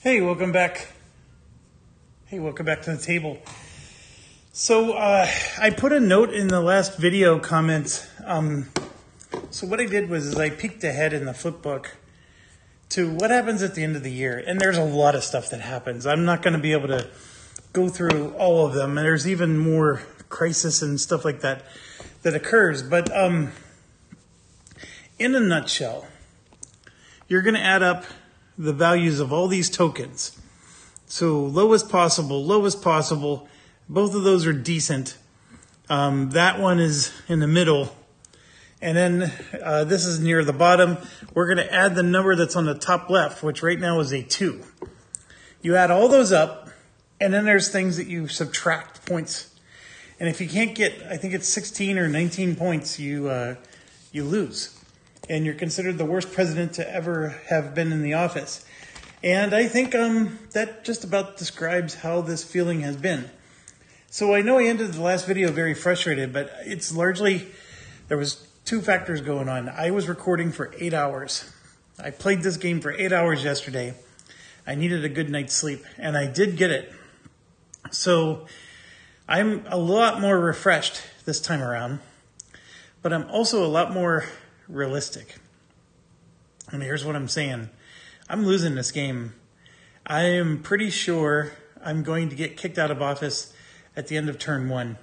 Hey, welcome back. Hey, welcome back to the table. So I put a note in the last video comments. So what I did was I peeked ahead in the flip book to what happens at the end of the year. And there's a lot of stuff that happens. I'm not going to be able to go through all of them. And there's even more crisis and stuff like that that occurs. But in a nutshell, you're going to add up the values of all these tokens. So low as possible. Both of those are decent. That one is in the middle. And then this is near the bottom. We're going to add the number that's on the top left, which right now is a 2. You add all those up, and then there's things that you subtract points. And if you can't get, I think it's 16 or 19 points, you lose. And you're considered the worst president to ever have been in the office. And I think that just about describes how this feeling has been. So I know I ended the last video very frustrated, but it's largely, there was 2 factors going on. I was recording for 8 hours. I played this game for 8 hours yesterday. I needed a good night's sleep, and I did get it. So I'm a lot more refreshed this time around, but I'm also a lot more realistic. And here's what I'm saying. I'm losing this game. I am pretty sure I'm going to get kicked out of office at the end of turn 1.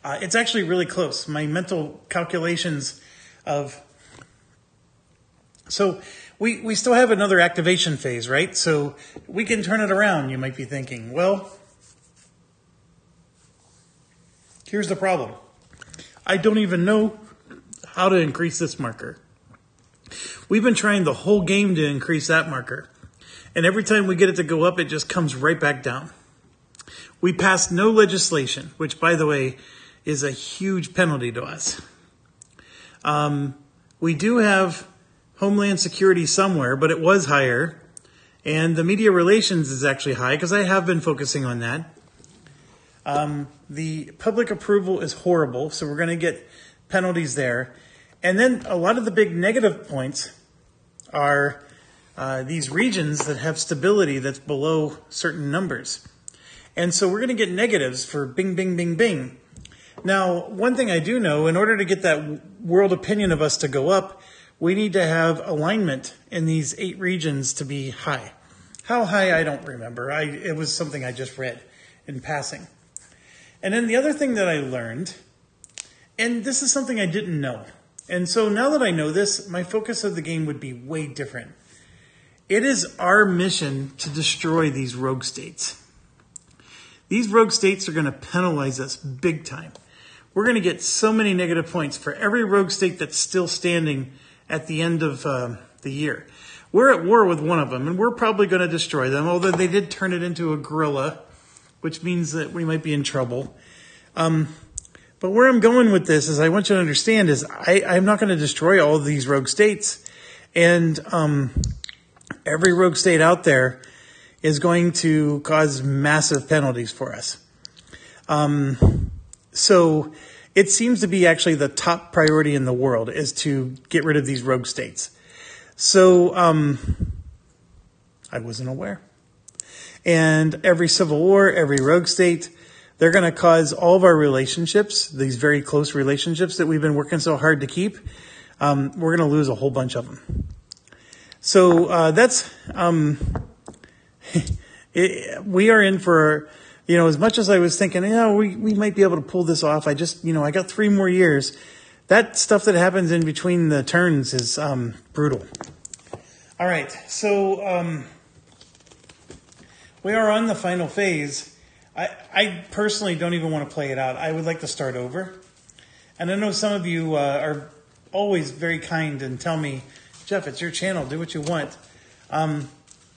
It's actually really close. My mental calculations of... So we still have another activation phase, right? So we can turn it around, you might be thinking. Well, here's the problem. I don't even know how to increase this marker. We've been trying the whole game to increase that marker. And every time we get it to go up, it just comes right back down. We passed no legislation, which, by the way, is a huge penalty to us. We do have Homeland Security somewhere, but it was higher. And the media relations is actually high, because I have been focusing on that. The public approval is horrible, so we're going to get penalties there. And then a lot of the big negative points are these regions that have stability that's below certain numbers. And so we're going to get negatives for bing, bing, bing, bing. Now, one thing I do know, in order to get that world opinion of us to go up, we need to have alignment in these 8 regions to be high. How high, I don't remember. It was something I just read in passing. And then the other thing that I learned, and this is something I didn't know. And so now that I know this, my focus of the game would be way different. It is our mission to destroy these rogue states. These rogue states are going to penalize us big time. We're going to get so many negative points for every rogue state that's still standing at the end of the year. We're at war with one of them, and we're probably going to destroy them, although they did turn it into a guerrilla, which means that we might be in trouble. But where I'm going with this is I want you to understand is I'm not going to destroy all of these rogue states. And every rogue state out there is going to cause massive penalties for us. So it seems to be actually the top priority in the world is to get rid of these rogue states. So I wasn't aware. And every civil war, every rogue state, they're going to cause all of our relationships, these very close relationships that we've been working so hard to keep, we're going to lose a whole bunch of them. So that's, we are in for, as much as I was thinking, we might be able to pull this off. I got 3 more years. That stuff that happens in between the turns is brutal. All right, so we are on the final phase. I personally don't even want to play it out. I would like to start over. And I know some of you are always very kind and tell me, Jeff, it's your channel. Do what you want. I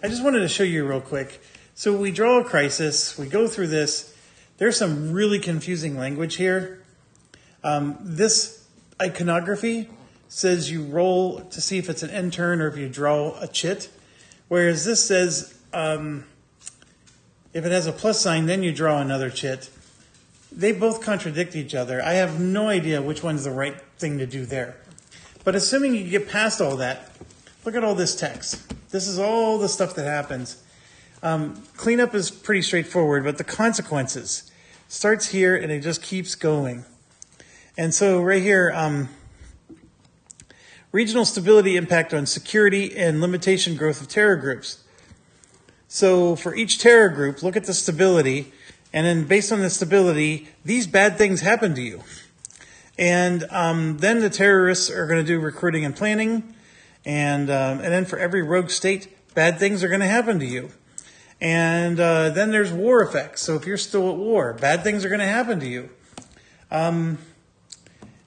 just wanted to show you real quick. So we draw a crisis. We go through this. There's some really confusing language here. This iconography says you roll to see if it's an end turn or if you draw a chit. Whereas this says... if it has a plus sign, then you draw another chit. They both contradict each other. I have no idea which one's the right thing to do there. But assuming you get past all that, look at all this text. This is all the stuff that happens. Cleanup is pretty straightforward, but the consequences starts here and it just keeps going. And so right here, regional stability impact on security and limitation growth of terror groups. So for each terror group, look at the stability, and then based on the stability, these bad things happen to you. And then the terrorists are going to do recruiting and planning, and then for every rogue state, bad things are going to happen to you. And then there's war effects. So if you're still at war, bad things are going to happen to you.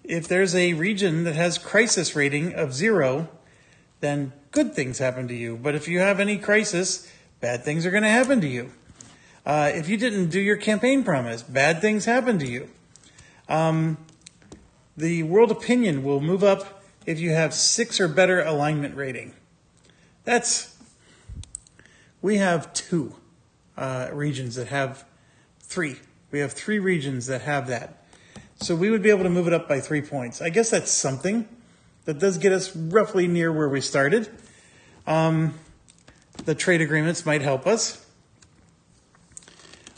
If there's a region that has crisis rating of 0, then good things happen to you. But if you have any crisis, bad things are going to happen to you. If you didn't do your campaign promise, bad things happen to you. The world opinion will move up if you have 6 or better alignment rating. We have 2 regions that have 3. We have 3 regions that have that. So we would be able to move it up by 3 points. I guess that's something. That does get us roughly near where we started. The trade agreements might help us.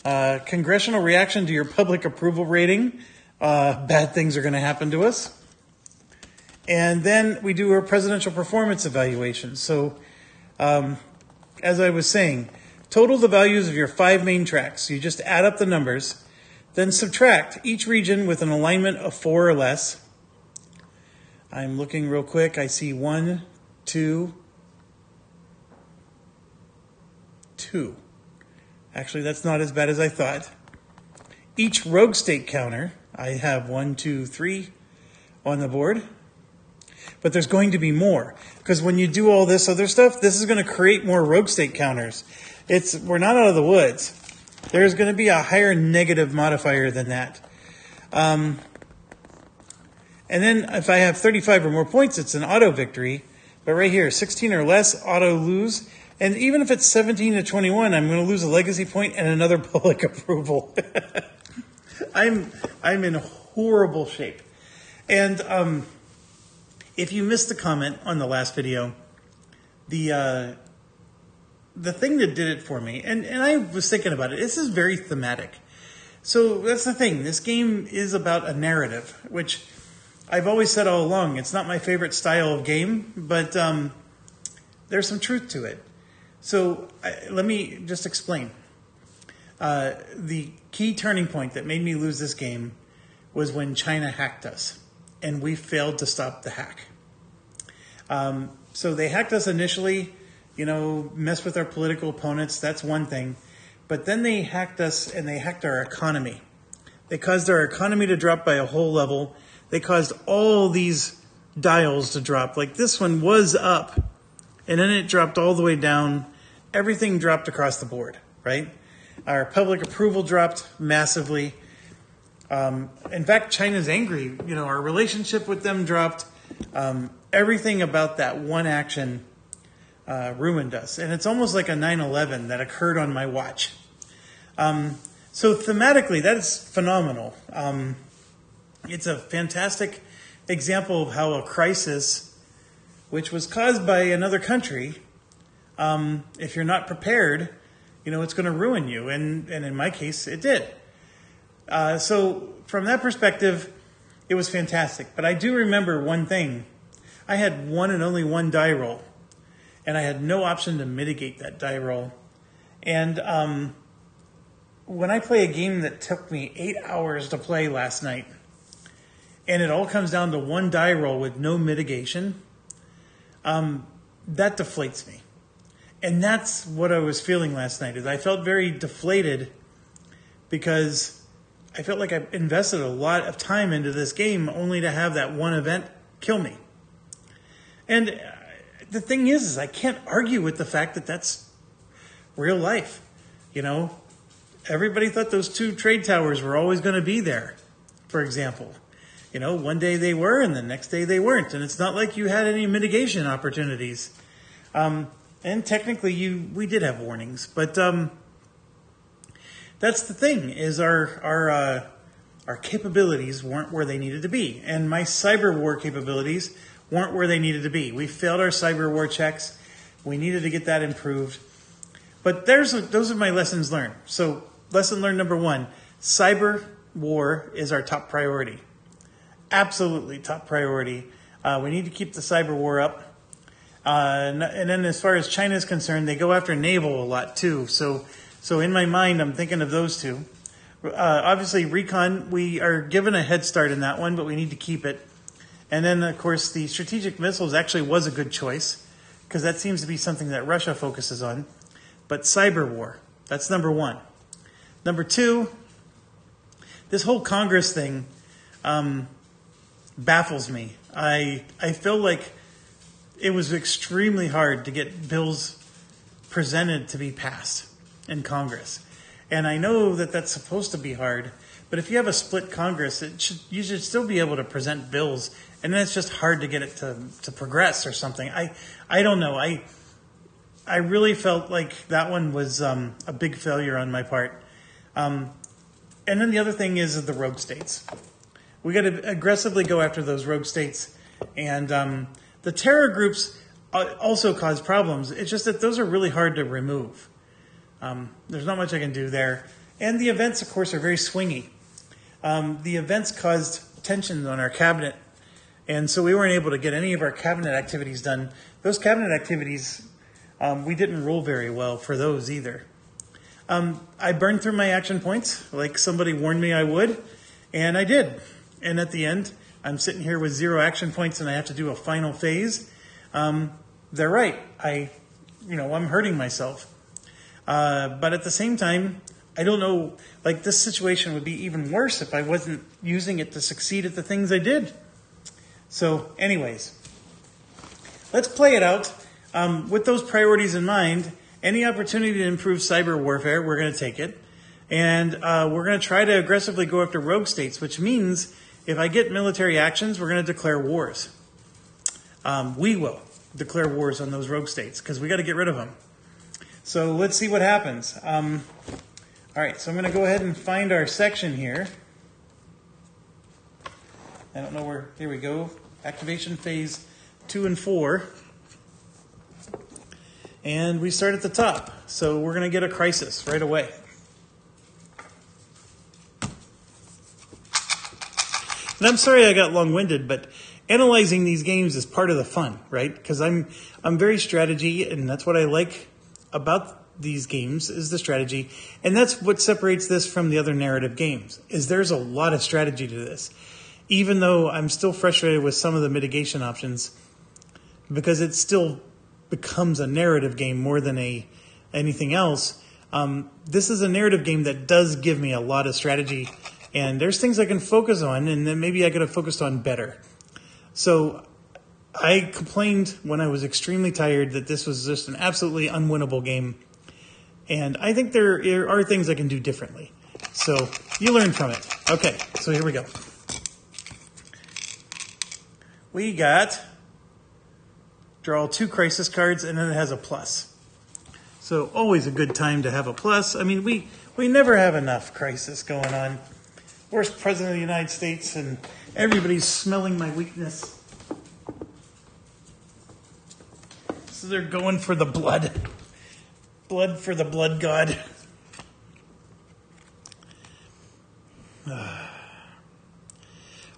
Congressional reaction to your public approval rating. Bad things are going to happen to us. And then we do our presidential performance evaluation. So, as I was saying, total the values of your 5 main tracks. You just add up the numbers. Then subtract each region with an alignment of 4 or less. I'm looking real quick. I see 1, 2, 2. Actually, that's not as bad as I thought. Each rogue state counter, I have 1, 2, 3 on the board. But there's going to be more. Because when you do all this other stuff, this is going to create more rogue state counters. We're not out of the woods. There's going to be a higher negative modifier than that. And then if I have 35 or more points, it's an auto victory. But right here, 16 or less, auto lose. And even if it's 17 to 21, I'm going to lose a legacy point and another public approval. I'm in horrible shape. And if you missed the comment on the last video, the thing that did it for me, and I was thinking about it, this is very thematic. So that's the thing. This game is about a narrative, which I've always said all along. It's not my favorite style of game, but there's some truth to it. So let me just explain. The key turning point that made me lose this game was when China hacked us, and we failed to stop the hack. So they hacked us initially, messed with our political opponents. That's one thing. But then they hacked us, and they hacked our economy. They caused our economy to drop by a whole level. They caused all these dials to drop. Like this one was up, and then it dropped all the way down. Everything dropped across the board, right? Our public approval dropped massively. In fact, China's angry. Our relationship with them dropped. Everything about that one action ruined us. And it's almost like a 9/11 that occurred on my watch. So thematically, that is phenomenal. It's a fantastic example of how a crisis, which was caused by another country, if you're not prepared, it's going to ruin you. And in my case, it did. So from that perspective, it was fantastic. But I do remember one thing. I had one and only one die roll. And I had no option to mitigate that die roll. And when I play a game that took me 8 hours to play last night, and it all comes down to one die roll with no mitigation, that deflates me. And that's what I was feeling last night. Is I felt very deflated because I felt like I invested a lot of time into this game only to have that one event kill me. And the thing is I can't argue with the fact that that's real life. Everybody thought those 2 trade towers were always going to be there, for example. One day they were and the next day they weren't. And it's not like you had any mitigation opportunities. And technically we did have warnings. But that's the thing, is our capabilities weren't where they needed to be. And my cyber war capabilities weren't where they needed to be. We failed our cyber war checks. We needed to get that improved. But those are my lessons learned. So lesson learned number 1, cyber war is our top priority. Absolutely top priority. We need to keep the cyber war up. And then as far as China is concerned, they go after naval a lot too. So in my mind, I'm thinking of those two. Obviously, recon, we are given a head start in that one, but we need to keep it. And then, of course, the strategic missiles actually was a good choice because that seems to be something that Russia focuses on. But cyber war, that's number 1. Number 2, this whole Congress thing baffles me. I feel like it was extremely hard to get bills presented to be passed in Congress. And I know that that's supposed to be hard, but if you have a split Congress, you should still be able to present bills, and then it's just hard to get it to progress or something. I don't know. I really felt like that one was a big failure on my part. And then the other thing is the rogue states. We got to aggressively go after those rogue states. And the terror groups also cause problems. It's just that those are really hard to remove. There's not much I can do there. And the events, of course, are very swingy. The events caused tension on our cabinet. And so we weren't able to get any of our cabinet activities done. Those cabinet activities, we didn't roll very well for those either. I burned through my action points like somebody warned me I would, and I did. And at the end, I'm sitting here with 0 action points and I have to do a final phase. They're right. I'm hurting myself. But at the same time, I don't know, like this situation would be even worse if I wasn't using it to succeed at the things I did. So anyways, let's play it out. With those priorities in mind, any opportunity to improve cyber warfare, we're going to take it. And we're going to try to aggressively go after rogue states, which means if I get military actions, we're going to declare wars. We will declare wars on those rogue states because we got to get rid of them. So let's see what happens. All right, so I'm going to go ahead and find our section here. I don't know where, here we go. Activation phase 2 and 4. And we start at the top. So we're going to get a crisis right away. And I'm sorry I got long-winded, but analyzing these games is part of the fun, right? Because I'm very strategy, and that's what I like about these games is the strategy. And that's what separates this from the other narrative games, is there's a lot of strategy to this. Even though I'm still frustrated with some of the mitigation options, because it still becomes a narrative game more than anything else. This is a narrative game that does give me a lot of strategy, and there's things I can focus on, and then maybe I could have focused on better. So I complained when I was extremely tired that this was just an absolutely unwinnable game. And I think there are things I can do differently. So you learn from it. Okay, so here we go. We got draw 2 crisis cards, and then it has a plus. So always a good time to have a plus. I mean, we never have enough crisis going on. Worst president of the United States, and everybody's smelling my weakness. So they're going for the blood. Blood for the blood god.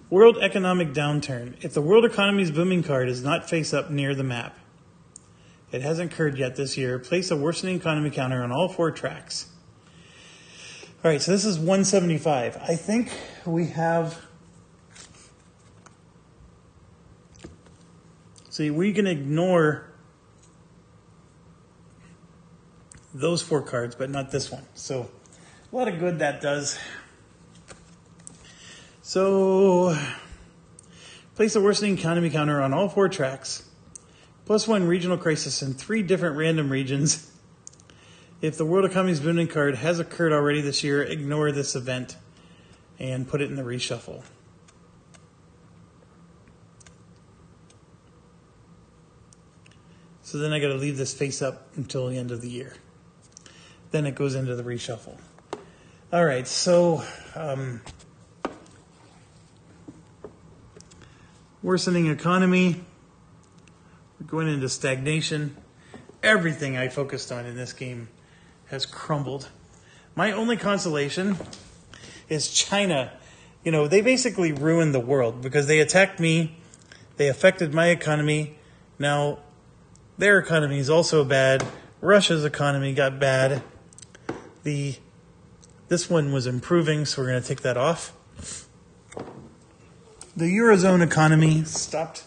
World economic downturn. If the world economy's booming card is not face up near the map, it hasn't occurred yet this year, place a worsening economy counter on all 4 tracks. All right, so this is 175. I think we have... See, we can ignore those 4 cards, but not this one. So a lot of good that does. So place a worsening economy counter on all 4 tracks. +1 regional crisis in 3 different random regions. If the world economy's booming card has occurred already this year, ignore this event and put it in the reshuffle. So then I got to leave this face up until the end of the year. Then it goes into the reshuffle. All right, so worsening economy. We're going into stagnation. everything I focused on in this game has crumbled. My only consolation is China. You know, they basically ruined the world because they attacked me. They affected my economy. Now, their economy is also bad. Russia's economy got bad. This one was improving, so we're going to take that off. The Eurozone economy stopped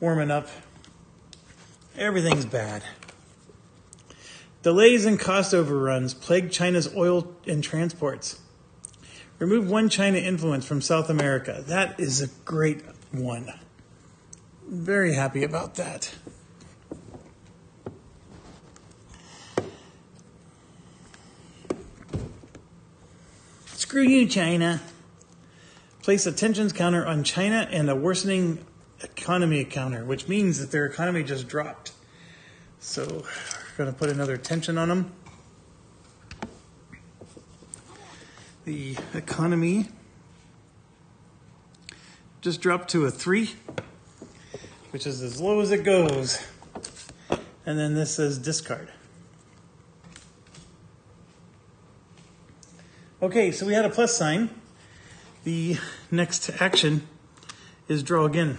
warming up. Everything's bad. Delays and cost overruns plague China's oil and transports. Remove one China influence from South America. That is a great one. Very happy about that. Screw you, China. Place a tensions counter on China and a worsening economy counter, which means that their economy just dropped. So we're going to put another tension on them. The economy just dropped to a 3, which is as low as it goes. And then this says discard. Okay, so we had a plus sign. The next action is draw again.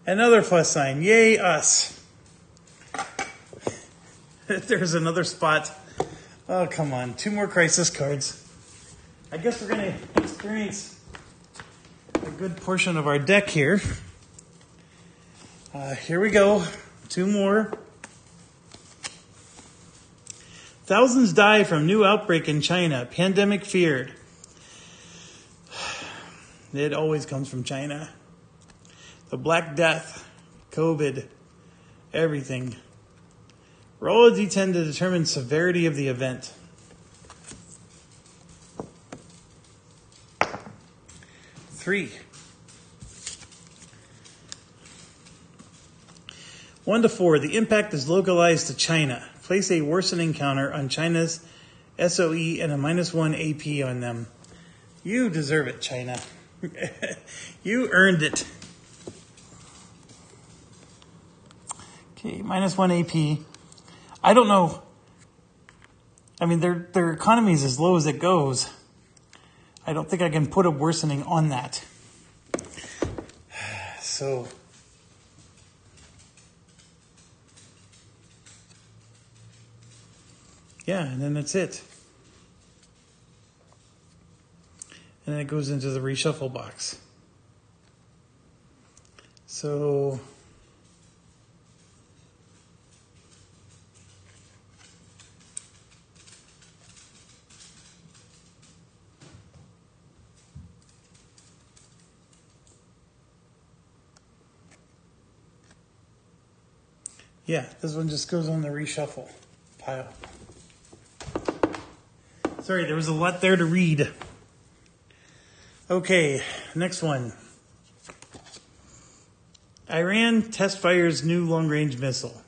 Another plus sign. Yay, us. There's another spot. Oh, come on. 2 more crisis cards. I guess we're going to experience a good portion of our deck here. Here we go. 2 more. Thousands die from new outbreak in China. Pandemic feared. It always comes from China. The Black Death, COVID, everything. Roll a d10 to determine severity of the event. 3. 1 to 4. The impact is localized to China. Place a worsening counter on China's SOE and a -1 AP on them. You deserve it, China. You earned it. Okay, -1 AP. I don't know. I mean, their economy is as low as it goes. I don't think I can put a worsening on that. So, yeah, and then that's it. And then it goes into the reshuffle box. So, yeah, this one just goes on the reshuffle pile. Sorry, there was a lot there to read. Okay, next one. Iran test fires new long-range missile.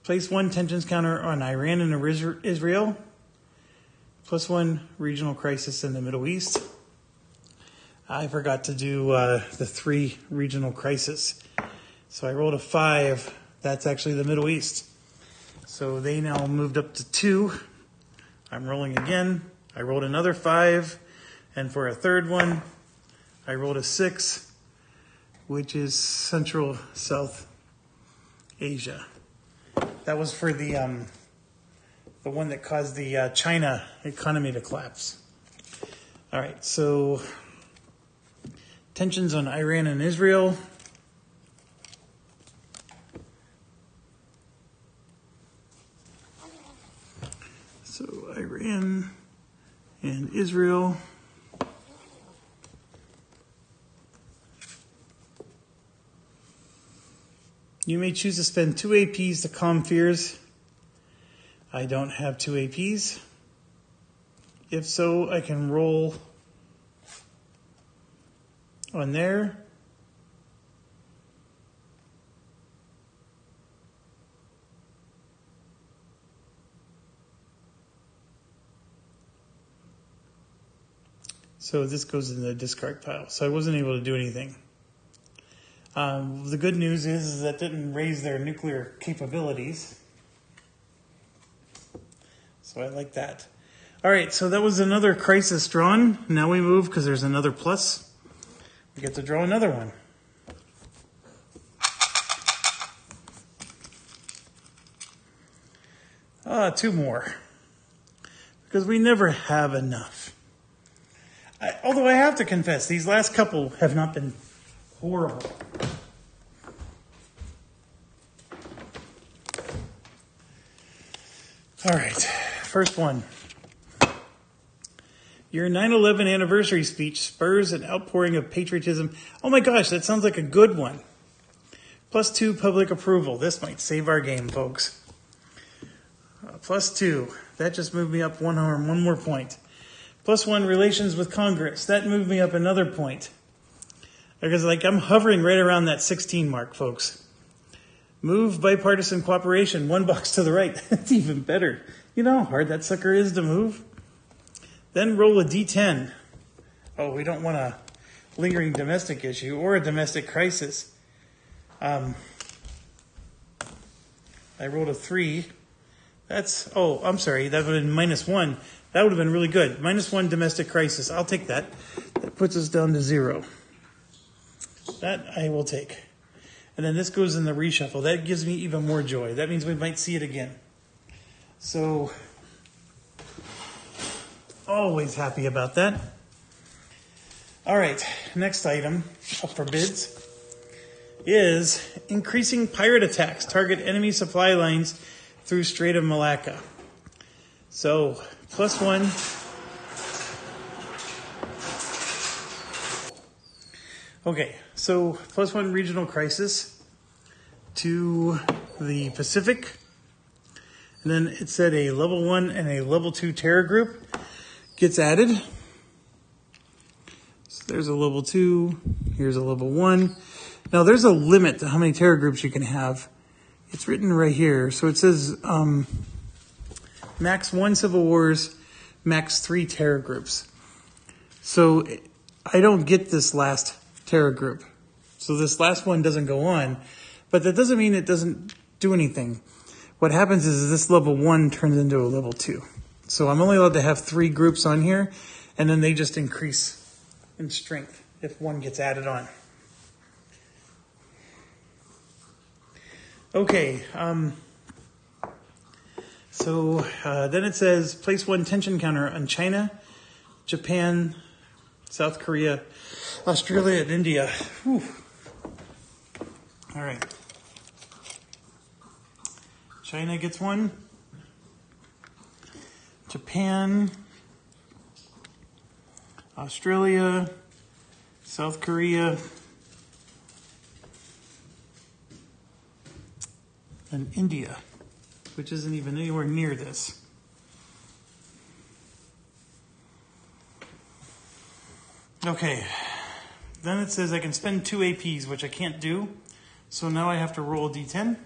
Place 1 tensions counter on Iran and Israel. +1 regional crisis in the Middle East. I forgot to do the 3 regional crisis. So I rolled a 5. That's actually the Middle East. So they now moved up to 2. I'm rolling again. I rolled another 5. And for a third one, I rolled a 6, which is Central South Asia. That was for the one that caused the China economy to collapse. All right, so tensions on Iran and Israel. So Iran and Israel. You may choose to spend 2 APs to calm fears. I don't have 2 APs. If so, I can roll on there. So this goes in the discard pile. So I wasn't able to do anything. The good news is that didn't raise their nuclear capabilities. So I like that. All right, so that was another crisis drawn. Now we move, because there's another plus. We get to draw another one. Two more. Because we never have enough. Although I have to confess, these last couple have not been horrible. All right, first one. Your 9/11 anniversary speech spurs an outpouring of patriotism. Oh my gosh, that sounds like a good one. +2 public approval. This might save our game, folks. +2. That just moved me up one more point. +1 relations with Congress. That moved me up another point. Because I'm hovering right around that 16 mark, folks. Move bipartisan cooperation. 1 box to the right. That's even better. You know how hard that sucker is to move? Then roll a D10. Oh, we don't want a lingering domestic issue or a domestic crisis. I rolled a 3. I'm sorry, that would have been -1. That would have been really good. -1 domestic crisis. I'll take that. That puts us down to 0. That I will take. And then this goes in the reshuffle. That gives me even more joy. That means we might see it again. So, always happy about that. All right, next item up for bids is increasing pirate attacks. Target enemy supply lines through Strait of Malacca. So, +1. Okay, so +1 regional crisis to the Pacific. And then it said a level 1 and a level 2 terror group gets added. So there's a level 2, here's a level 1. Now there's a limit to how many terror groups you can have. It's written right here. So it says max 1 civil wars, max 3 terror groups. So I don't get this last terror group. So this last one doesn't go on, but that doesn't mean it doesn't do anything. What happens is this level 1 turns into a level 2. So I'm only allowed to have 3 groups on here, and then they just increase in strength if one gets added on. Okay, so then it says place 1 tension counter on China, Japan, South Korea, Australia, and India. Whew. All right. China gets 1. Japan, Australia, South Korea, and India, which isn't even anywhere near this. Okay, then it says I can spend 2 APs, which I can't do. So now I have to roll a D10.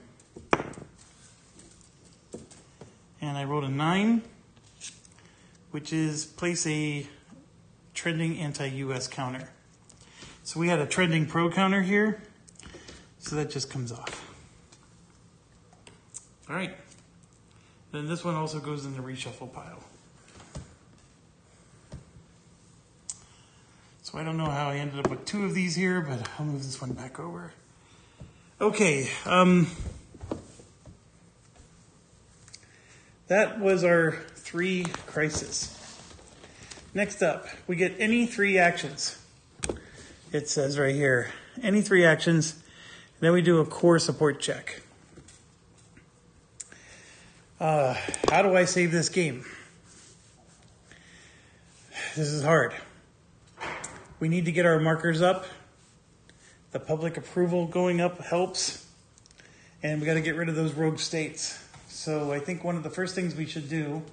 And I rolled a 9, which is place a trending anti-US counter. So we had a trending pro counter here, so that just comes off. All right, then this one also goes in the reshuffle pile. So I don't know how I ended up with 2 of these here, but I'll move this one back over. Okay, that was our 3 crises. Next up, we get any 3 actions. It says right here, any 3 actions, and then we do a core support check. How do I save this game? This is hard. We need to get our markers up. The public approval going up helps. And we got to get rid of those rogue states. So I think one of the first things we should do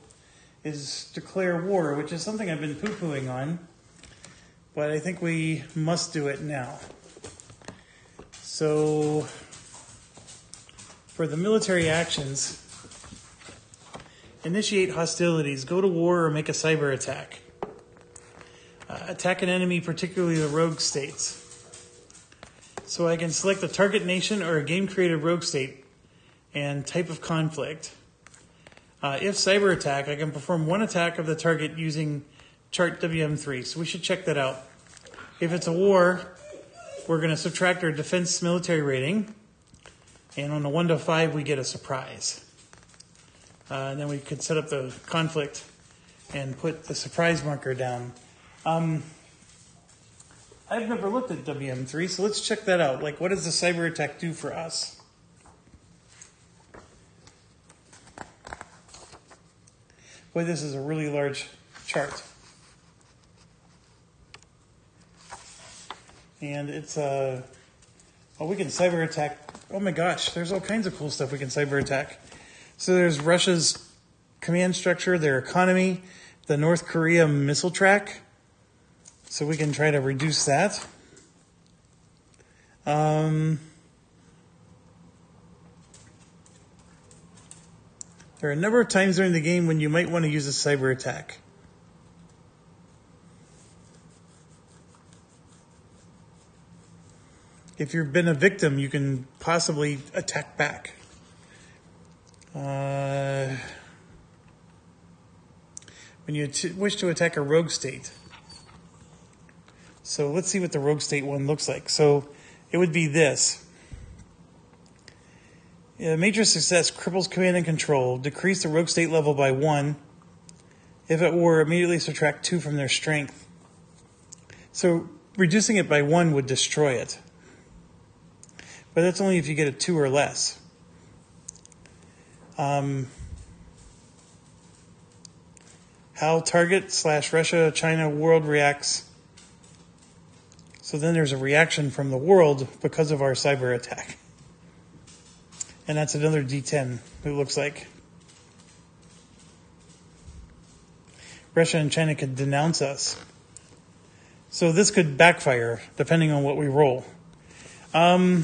is declare war, which is something I've been poo-pooing on. But I think we must do it now. So for the military actions, initiate hostilities, go to war, or make a cyber attack. attack an enemy, particularly the rogue states. So I can select the target nation or a game-created rogue state and type of conflict. If cyber attack, I can perform one attack of the target using chart WM3. So we should check that out. If it's a war, we're going to subtract our defense military rating. And on a 1 to 5, we get a surprise. And then we could set up the conflict and put the surprise marker down. I've never looked at WM3, so let's check that out. Like, what does the cyber attack do for us? Boy, this is a really large chart. And it's we can cyber attack. Oh my gosh, there's all kinds of cool stuff we can cyber attack. So there's Russia's command structure, their economy, the North Korea missile track. So we can try to reduce that. There are a number of times during the game when you might want to use a cyber attack. If you've been a victim, you can possibly attack back. When you wish to attack a rogue state. So let's see what the rogue state one looks like. So it would be this. Major success cripples command and control. Decrease the rogue state level by 1. If at war, immediately subtract 2 from their strength. So reducing it by 1 would destroy it. But that's only if you get a 2 or less. How target/Russia, China, world reacts. So then there's a reaction from the world because of our cyber attack. And that's another D10, it looks like. Russia and China could denounce us. So this could backfire, depending on what we roll. We're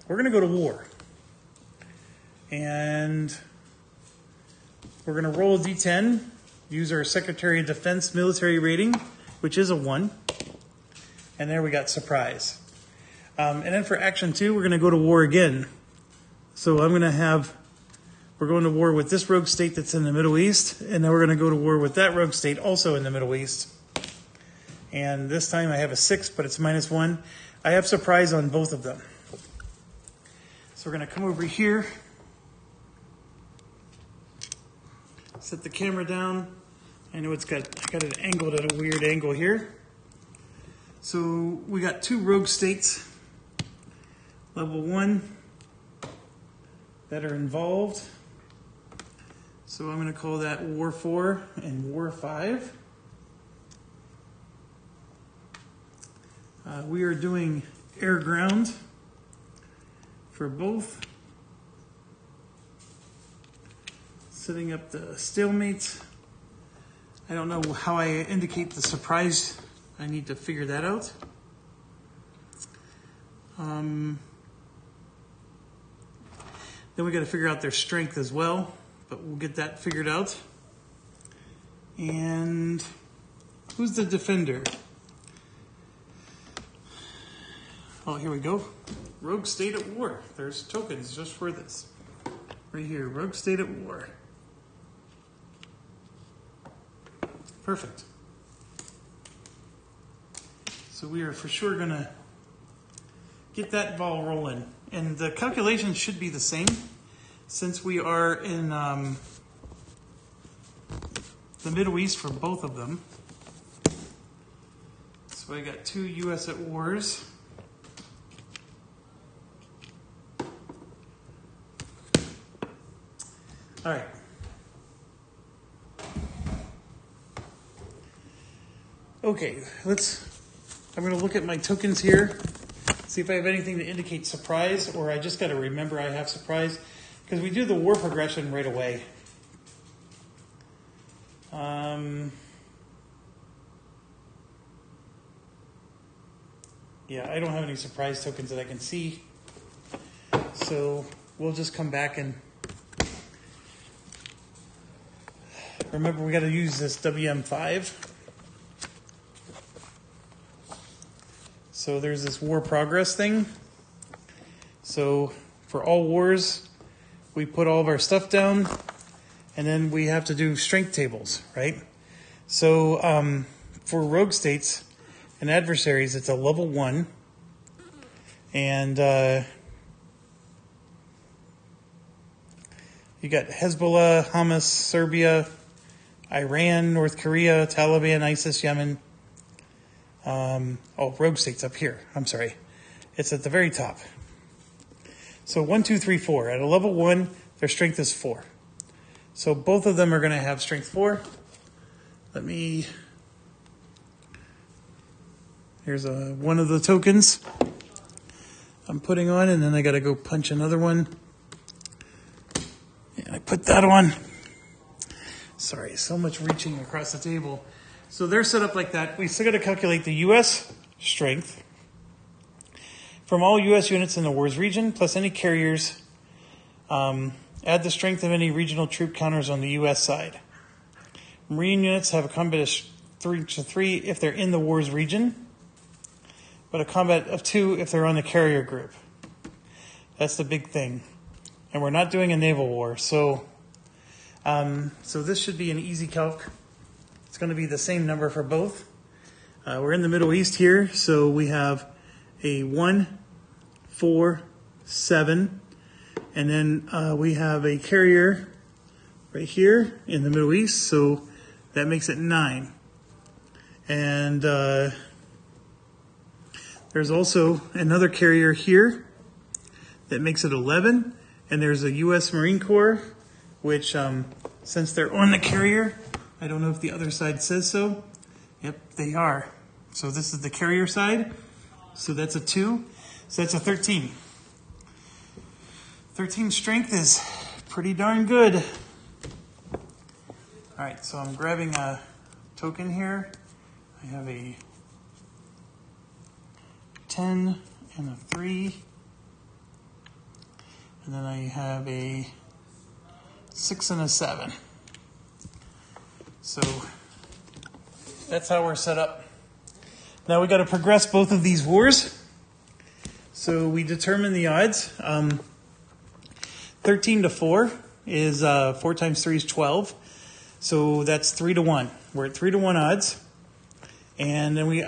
going to go to war. And we're going to roll a D10, use our Secretary of Defense military rating, which is a 1. And there we got surprise. And then for action 2, we're going to go to war again. So we're going to war with this rogue state that's in the Middle East, and then we're going to go to war with that rogue state also in the Middle East. And this time I have a 6, but it's -1. I have surprise on both of them. So we're going to come over here, set the camera down. I know I got it angled at a weird angle here. So we got 2 rogue states, level 1, that are involved. So I'm going to call that War 4 and War 5. We are doing air-ground for both. Setting up the stalemates. I don't know how I indicate the surprise. I need to figure that out. Then we got to figure out their strength as well, but we'll get that figured out. And who's the defender? Oh, here we go. Rogue state at war. There's tokens just for this. Right here, rogue state at war. Perfect. So we are for sure going to get that ball rolling. And the calculations should be the same since we are in the Middle East for both of them. So I got 2 U.S. at wars. All right. Okay, I'm going to look at my tokens here, see if I have anything to indicate surprise, or I just got to remember I have surprise, because we do the war progression right away. Yeah, I don't have any surprise tokens that I can see, so we'll just come back and remember we got to use this WM5. So there's this war progress thing. So for all wars, we put all of our stuff down, and then we have to do strength tables, right? So for rogue states and adversaries, it's a level 1. And you got Hezbollah, Hamas, Serbia, Iran, North Korea, Taliban, ISIS, Yemen. Rogue states up here. I'm sorry. It's at the very top. So 1, 2, 3, 4. At a level 1, their strength is 4. So both of them are going to have strength 4. Here's one of the tokens I'm putting on, and then I got to go punch another one. And I put that on. Sorry, so much reaching across the table. So they're set up like that. We still got to calculate the U.S. strength from all U.S. units in the war's region, plus any carriers. Add the strength of any regional troop counters on the U.S. side. Marine units have a combat of 3 if they're in the war's region, but a combat of 2 if they're on the carrier group. That's the big thing. And we're not doing a naval war, so this should be an easy calc. It's going to be the same number for both. We're in the Middle East here, so we have a 1, 4, 7, and then we have a carrier right here in the Middle East, so that makes it 9. And there's also another carrier here that makes it 11, and there's a U.S. Marine Corps, which since they're on the carrier, I don't know if the other side says so. Yep, they are. So this is the carrier side. So that's a 2. So that's a 13. 13 strength is pretty darn good. All right, so I'm grabbing a token here. I have a 10 and a 3. And then I have a 6 and a 7. So that's how we're set up. Now we got to progress both of these wars. So we determine the odds. 13 to 4 is 4 times 3 is 12. So that's 3 to 1. We're at 3 to 1 odds. And then we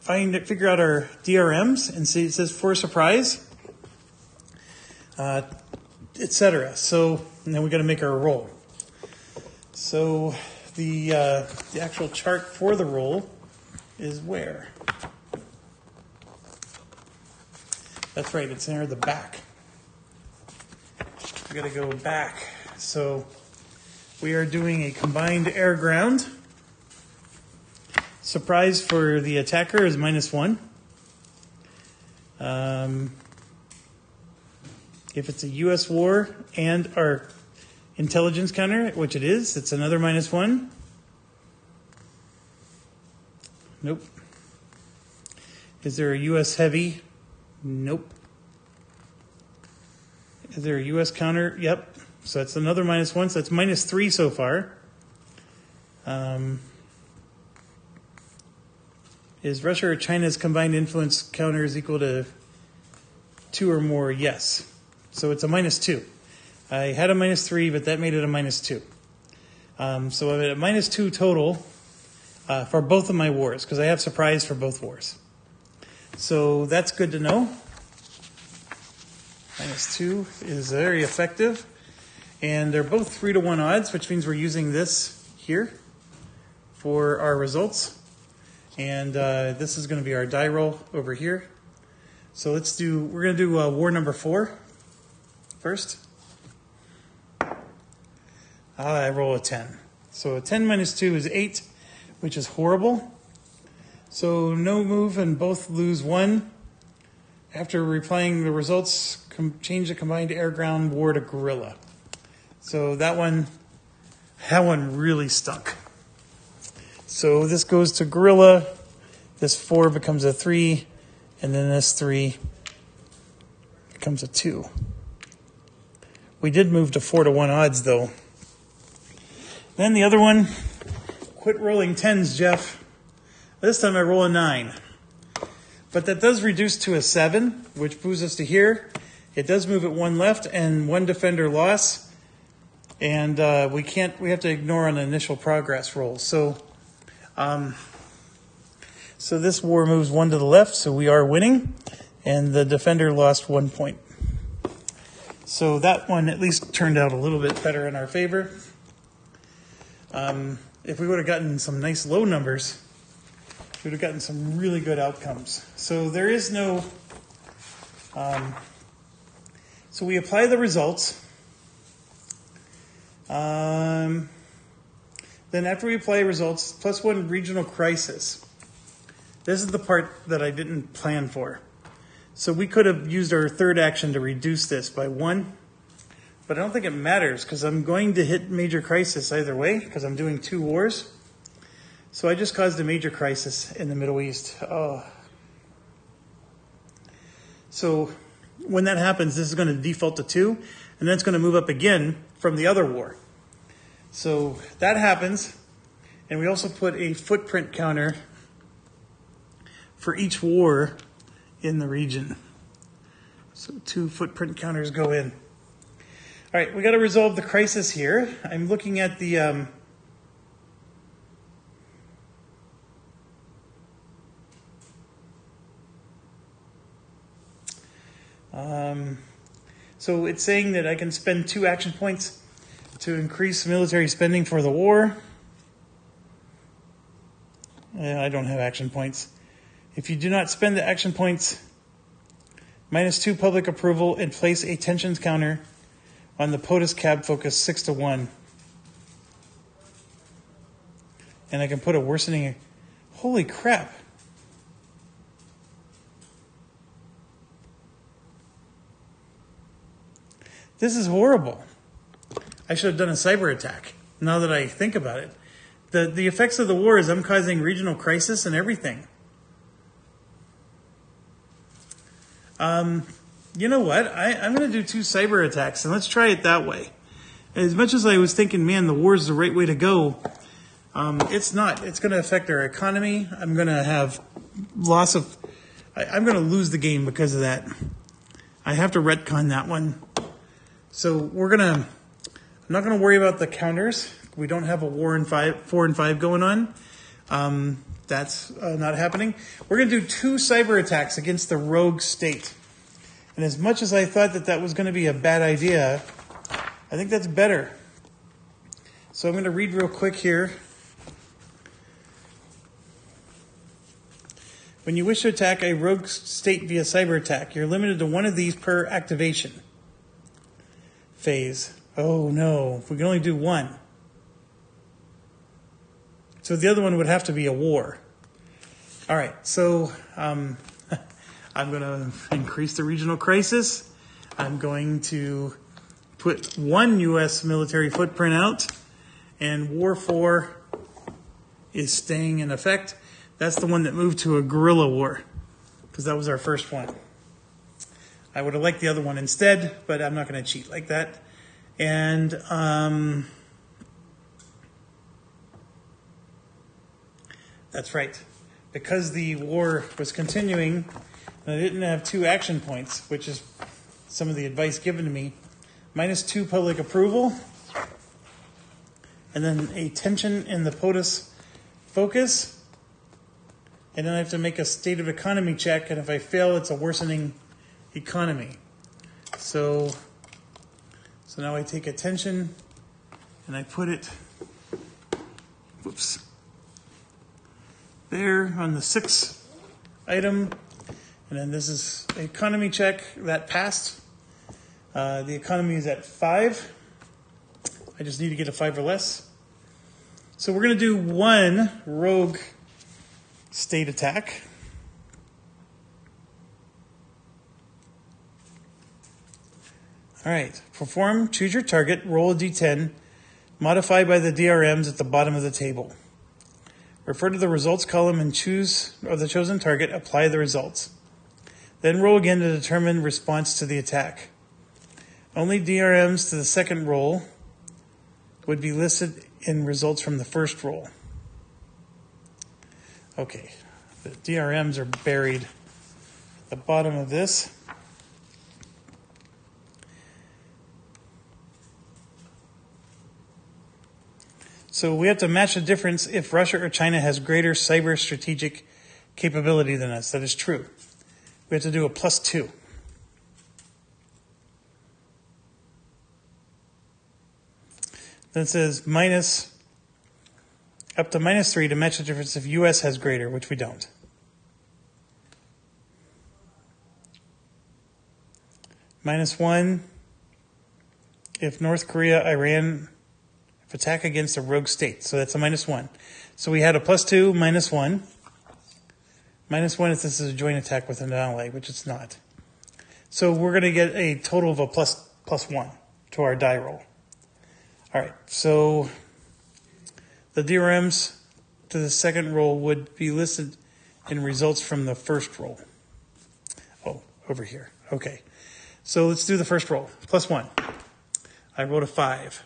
figure out our DRMs and see it says for surprise, etc. So and then we got to make our roll. So the actual chart for the roll is where? That's right, it's near the back. We got to go back. So we are doing a combined air-ground. Surprise for the attacker is -1. If it's a U.S. war and our intelligence counter, which it is, it's another -1. Nope. Is there a U.S. heavy? Nope. Is there a U.S. counter? Yep. So that's another -1. So that's -3 so far. Is Russia or China's combined influence counters equal to 2 or more? Yes. So it's a -2. I had a -3, but that made it a -2. So I'm at a -2 total for both of my wars, because I have surprise for both wars. So that's good to know. -2 is very effective. And they're both 3 to 1 odds, which means we're using this here for our results. And this is going to be our die roll over here. So we're going to do war number 4 first. I roll a 10. So a 10 minus 2 is 8, which is horrible. So no move and both lose 1. After replaying the results, change the combined air-ground war to guerrilla. So that one really stunk. So this goes to guerrilla. This 4 becomes a 3, and then this 3 becomes a 2. We did move to 4 to 1 odds, though. Then the other one, quit rolling 10s, Jeff. This time I roll a 9. But that does reduce to a 7, which moves us to here. It does move it 1 left and 1 defender loss. And we have to ignore an initial progress roll. So this war moves 1 to the left, so we are winning. And the defender lost 1 point. So that one at least turned out a little bit better in our favor. If we would have gotten some nice low numbers, we would have gotten some really good outcomes. So there is no... so we apply the results. Then after we apply results, +1 regional crisis. This is the part that I didn't plan for. So we could have used our third action to reduce this by 1, but I don't think it matters because I'm going to hit major crisis either way because I'm doing 2 wars. So I just caused a major crisis in the Middle East. Oh. So when that happens, this is going to default to 2, and then it's going to move up again from the other war. So that happens, and we also put a footprint counter for each war in the region. So 2 footprint counters go in. All right, we got to resolve the crisis here. I'm looking at the so it's saying that I can spend 2 action points to increase military spending for the war. I don't have action points. If you do not spend the action points, -2 public approval and place a tensions counter on the POTUS cab focus 6 to 1. And I can put a worsening. Holy crap. This is horrible. I should have done a cyber attack now that I think about it. The effects of the war is I'm causing regional crisis and everything. You know what? I'm going to do 2 cyber attacks, and let's try it that way. As much as I was thinking, man, the war is the right way to go, it's not. It's going to affect our economy. I'm going to have loss of... I'm going to lose the game because of that. I have to retcon that one. So I'm not going to worry about the counters. We don't have a war in 4 and 5 going on. That's not happening. We're going to do 2 cyber attacks against the rogue state. And as much as I thought that was going to be a bad idea, I think that's better. So I'm going to read real quick here. When you wish to attack a rogue state via cyber attack, you're limited to 1 of these per activation phase. Oh no, we can only do 1. So the other one would have to be a war. All right, so I'm going to increase the regional crisis. I'm going to put 1 U.S. military footprint out, and War 4 is staying in effect. That's the one that moved to a guerrilla war, because that was our first one. I would have liked the other one instead, but I'm not going to cheat like that. And that's right. Because the war was continuing, and I didn't have 2 action points, which is some of the advice given to me, -2 public approval, and then a tension in the POTUS focus, and then I have to make a state of economy check, and if I fail, it's a worsening economy. So now I take attention and I put it, there on the 6th item. And then this is economy check that passed. The economy is at 5. I just need to get a 5 or less. So we're going to do 1 rogue state attack. All right, perform, choose your target, roll a d10, modify by the DRMs at the bottom of the table. Refer to the results column and choose the chosen target, apply the results. Then roll again to determine response to the attack. Only DRMs to the second roll would be listed in results from the first roll. Okay, the DRMs are buried at the bottom of this. So we have to match the difference if Russia or China has greater cyber strategic capability than us. That is true. We have to do a +2. Then it says up to -3 to match the difference if U.S. has greater, which we don't. -1 if North Korea, Iran, if attack against a rogue state. So that's a -1. So we had a +2, -1. -1 if this is a joint attack with an ally, which it's not. So we're going to get a total of a +1 to our die roll. All right, so the DRMs to the second roll would be listed in results from the first roll. Oh, over here. Okay, so let's do the first roll. +1. I rolled a 5.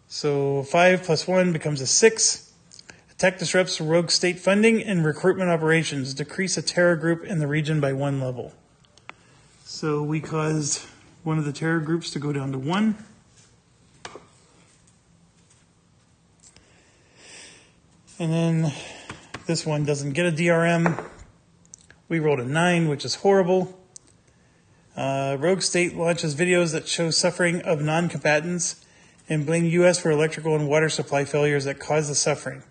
So 5 + 1 becomes a 6. Attack disrupts rogue state funding and recruitment operations. Decrease a terror group in the region by 1 level. So we caused one of the terror groups to go down to 1. And then this one doesn't get a DRM. We rolled a 9, which is horrible. Rogue state launches videos that show suffering of non-combatants and blame U.S. for electrical and water supply failures that cause the suffering.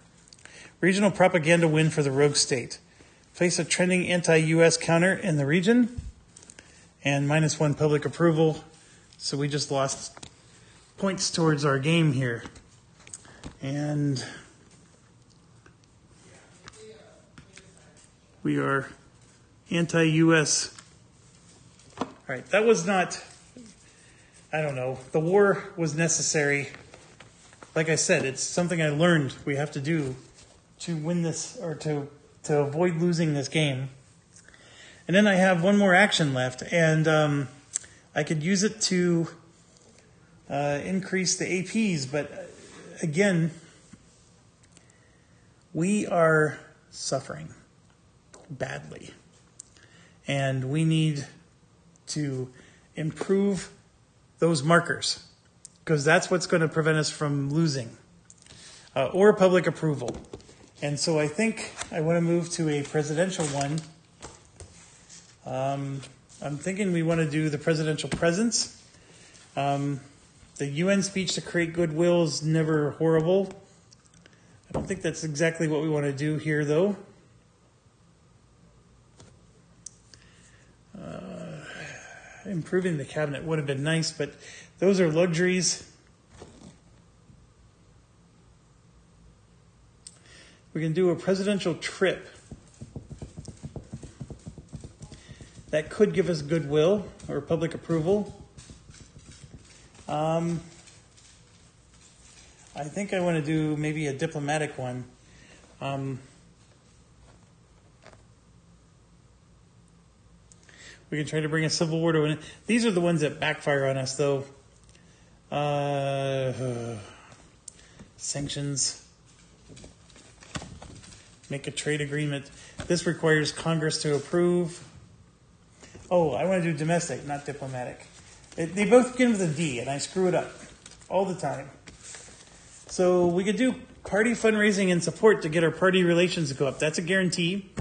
Regional propaganda win for the rogue state. Place a trending anti-U.S. counter in the region. And -1 public approval. So we just lost points towards our game here. And we are anti-U.S. All right, that was not, I don't know, the war was necessary. Like I said, it's something I learned we have to do to win this, or to avoid losing this game. And then I have one more action left, and I could use it to increase the APs, but again, we are suffering badly. And we need to improve those markers, because that's what's going to prevent us from losing, or public approval. And so I think I want to move to a presidential one. I'm thinking we want to do the presidential presence. The UN speech to create goodwill is never horrible. I don't think that's exactly what we want to do here, though. Improving the cabinet would have been nice, but those are luxuries. We can do a presidential trip. That could give us goodwill or public approval. I think I want to do maybe a diplomatic one. We can try to bring a civil war to an end. These are the ones that backfire on us, though. Sanctions. Make a trade agreement. This requires Congress to approve. Oh, I want to do domestic, not diplomatic. They both begin with a D, and I screw it up all the time. So we could do party fundraising and support to get our party relations to go up. That's a guarantee.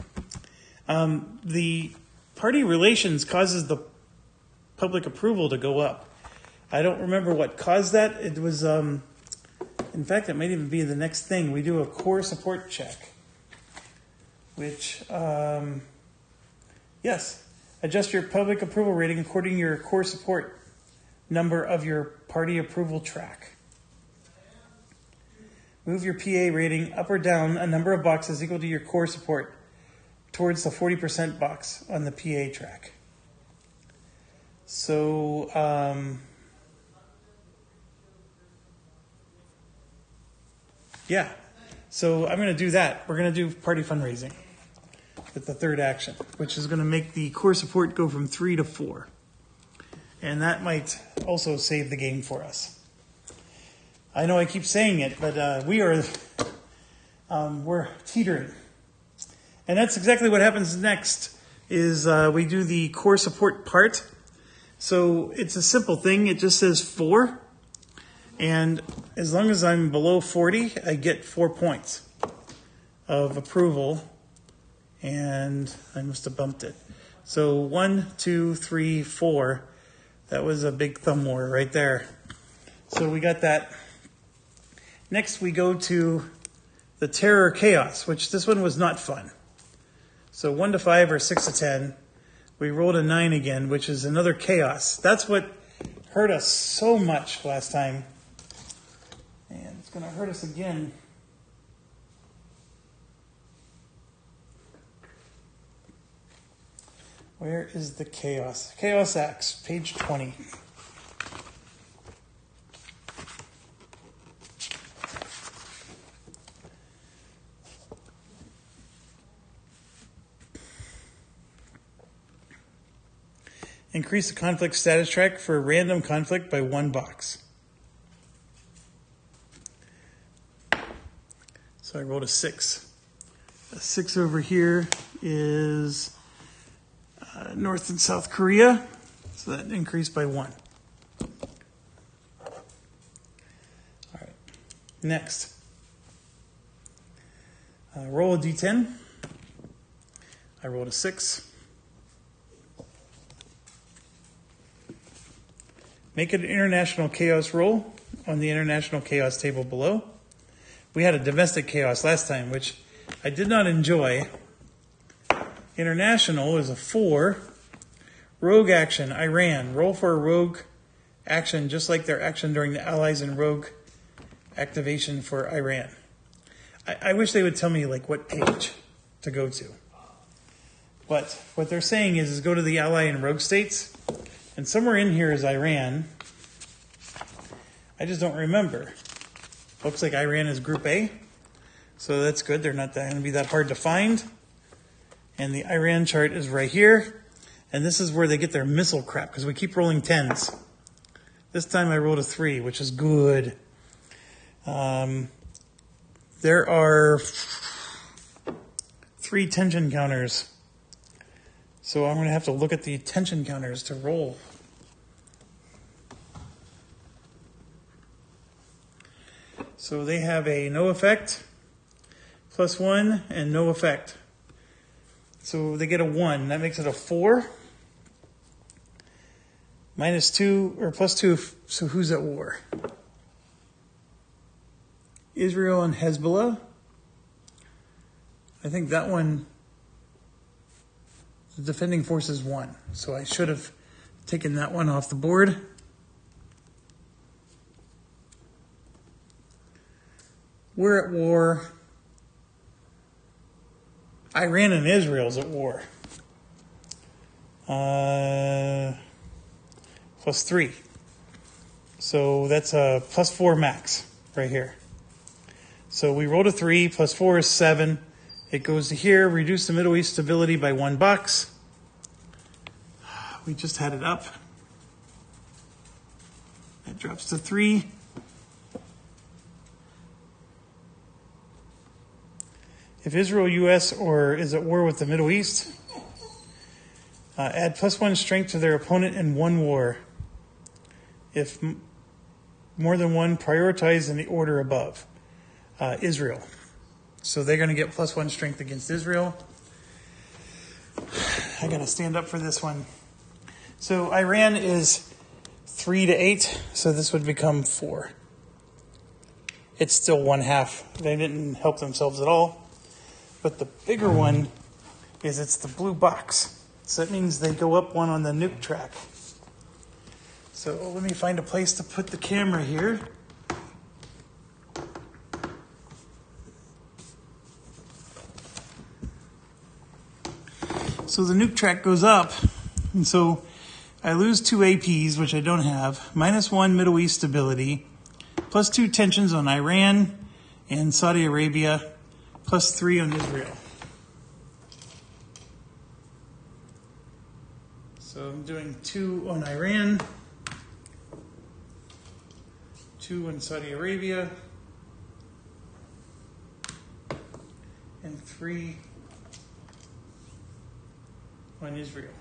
The party relations causes the public approval to go up. I don't remember what caused that. It was, in fact, it might even be the next thing. We do a core support check, which, yes, adjust your public approval rating according to your core support number of your party approval track. Move your PA rating up or down a number of boxes equal to your core support towards the 40% box on the PA track. So, yeah. So I'm going to do that. We're going to do party fundraising with the third action, which is going to make the core support go from 3 to 4. And that might also save the game for us. I know I keep saying it, but we're teetering. And that's exactly what happens next, is we do the core support part. So it's a simple thing. It just says 4. And as long as I'm below 40, I get 4 points of approval. And I must have bumped it. So 1, 2, 3, 4. That was a big thumb war right there. So we got that. Next we go to the Terror Chaos, which this one was not fun. So 1 to 5 or 6 to 10. We rolled a 9 again, which is another chaos. That's what hurt us so much last time. And it's going to hurt us again. Where is the chaos? Chaos Axe, page 20. Increase the conflict status track for a random conflict by 1 box. So I rolled a 6. A 6 over here is North and South Korea. So that increased by 1. All right. Next. Roll a d10. I rolled a 6. Make an international chaos roll on the international chaos table below. We had a domestic chaos last time, which I did not enjoy. International is a 4. Rogue action, Iran. Roll for a rogue action, just like their action during the Allies and rogue activation for Iran. I wish they would tell me like what page to go to. But what they're saying is go to the ally and rogue states. And somewhere in here is Iran. I just don't remember. Looks like Iran is Group A. So that's good. They're not going to be that hard to find. And the Iran chart is right here. And this is where they get their missile crap, because we keep rolling 10s. This time I rolled a 3, which is good. There are 3 tension counters. So I'm going to have to look at the tension counters to roll. So they have a no effect, +1, and no effect. So they get a 1. That makes it a 4. -2 or +2. So who's at war? Israel and Hezbollah. I think that one, the defending forces won. So I should have taken that one off the board. We're at war. Iran and Israel's at war. +3. So that's a +4 max right here. So we rolled a 3, +4 is 7. It goes to here, reduce the Middle East stability by 1 box. We just had it up. That drops to 3. If Israel, U.S., or is at war with the Middle East, add +1 strength to their opponent in 1 war. If more than one, prioritize in the order above. Israel. So they're going to get +1 strength against Israel. I got to stand up for this one. So Iran is 3 to 8, so this would become 4. It's still 1/2. They didn't help themselves at all. But the bigger one is it's the blue box. So that means they go up 1 on the nuke track. So let me find a place to put the camera here. So the nuke track goes up, and so I lose 2 APs, which I don't have, -1 Middle East stability, +2 tensions on Iran and Saudi Arabia, +3 on Israel. So I'm doing 2 on Iran, 2 on Saudi Arabia, and 3 on Israel.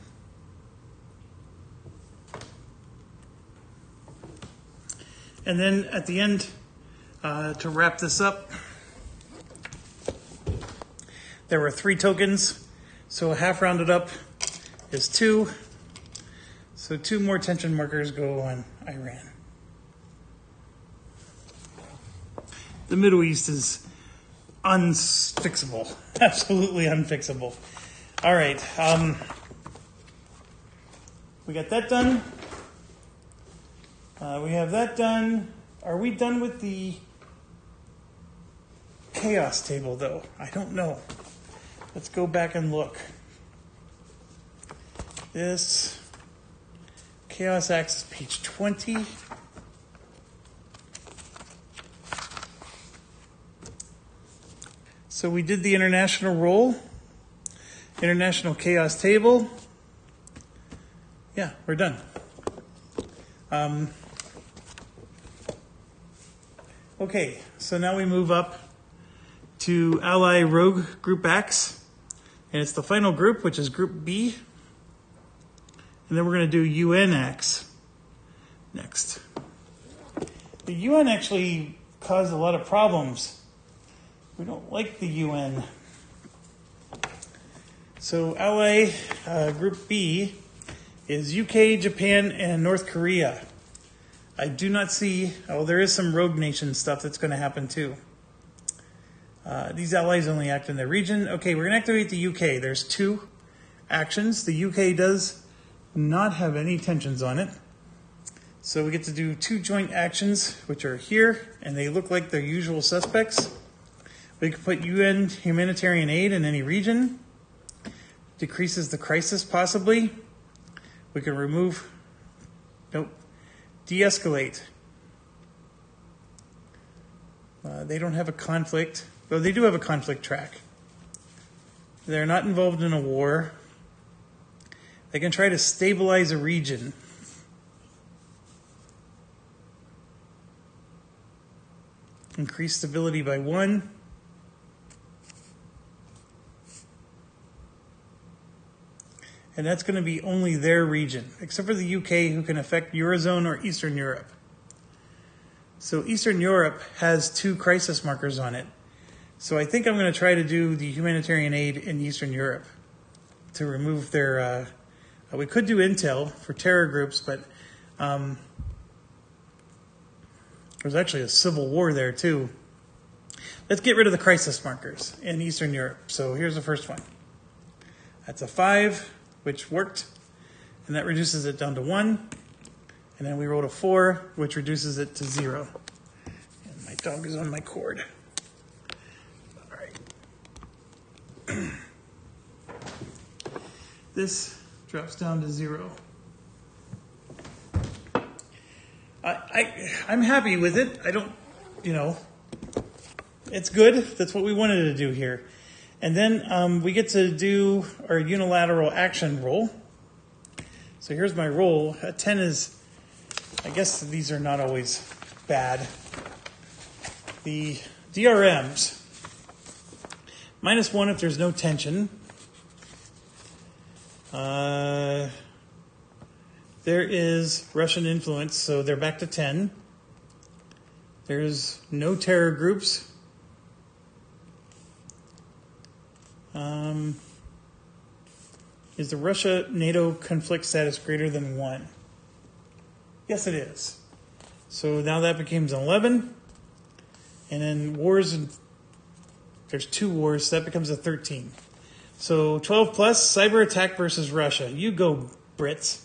And then at the end, to wrap this up, there were 3 tokens, so half rounded up is 2. So 2 more tension markers go on Iran. The Middle East is unfixable, absolutely unfixable. All right, we got that done. We have that done. Are we done with the chaos table, though? I don't know. Let's go back and look. This chaos axis, page 20. So we did the international roll, international chaos table. Yeah, we're done. Okay, so now we move up to Ally Rogue Group X, and it's the final group, which is Group B. And then we're going to do UNX next. The UN actually caused a lot of problems. We don't like the UN. So Ally Group B is UK, Japan, and North Korea. I do not see, there is some rogue nation stuff that's going to happen too. These allies only act in their region. Okay, we're going to activate the UK. There's 2 actions. The UK does not have any tensions on it. So we get to do 2 joint actions, which are here, and they look like their usual suspects. We can put UN humanitarian aid in any region. Decreases the crisis, possibly. We can remove, nope, de-escalate. They don't have a conflict, though they do have a conflict track. They're not involved in a war. They can try to stabilize a region. Increase stability by 1. And that's going to be only their region, except for the UK, who can affect Eurozone or Eastern Europe. So Eastern Europe has 2 crisis markers on it. So I think I'm going to try to do the humanitarian aid in Eastern Europe to remove their... we could do intel for terror groups, but there's actually a civil war there too. Let's get rid of the crisis markers in Eastern Europe. So here's the first one. That's a 5. Which worked, and that reduces it down to 1. And then we rolled a 4, which reduces it to 0. And my dog is on my cord. All right. This drops down to 0. I'm happy with it. I don't, it's good. That's what we wanted to do here. And then we get to do our unilateral action roll. So here's my roll. A 10 is, I guess these are not always bad. The DRMs, -1 if there's no tension. There is Russian influence, so they're back to 10. There's no terror groups. Is the Russia-NATO conflict status greater than 1? Yes, it is. So now that becomes 11. And then wars, there's 2 wars, so that becomes a 13. So 12 plus, cyber attack versus Russia. You go, Brits.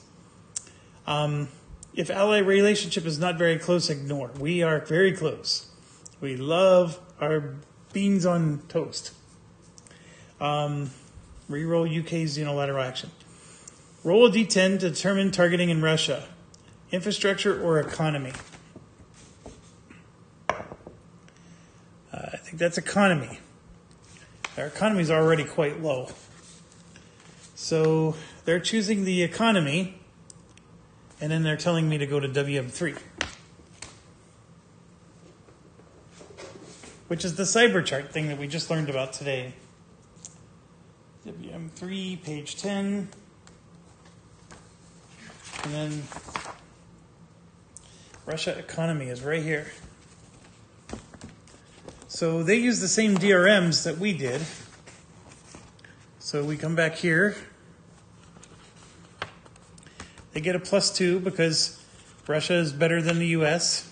If ally relationship is not very close, ignore. We are very close. We love our beans on toast. Reroll UK's unilateral action. Roll a d10 to determine targeting in Russia. Infrastructure or economy. I think that's economy. Our economy is already quite low. So they're choosing the economy, and then they're telling me to go to WM3. which is the cyber chart thing that we just learned about today. WM3, page 10. And then Russia economy is right here. So they use the same DRMs that we did. So we come back here. They get a +2 because Russia is better than the US.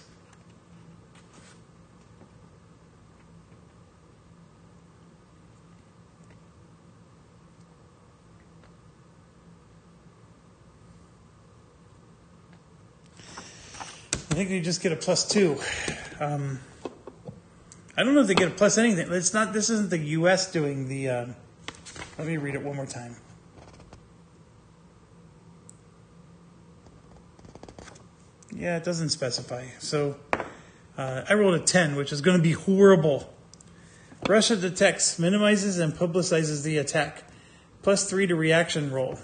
I think they just get a +2. I don't know if they get a plus anything. It's not. This isn't the U.S. doing the. Let me read it one more time. Yeah, it doesn't specify. So I rolled a 10, which is going to be horrible. Russia detects, minimizes, and publicizes the attack. +3 to reaction roll.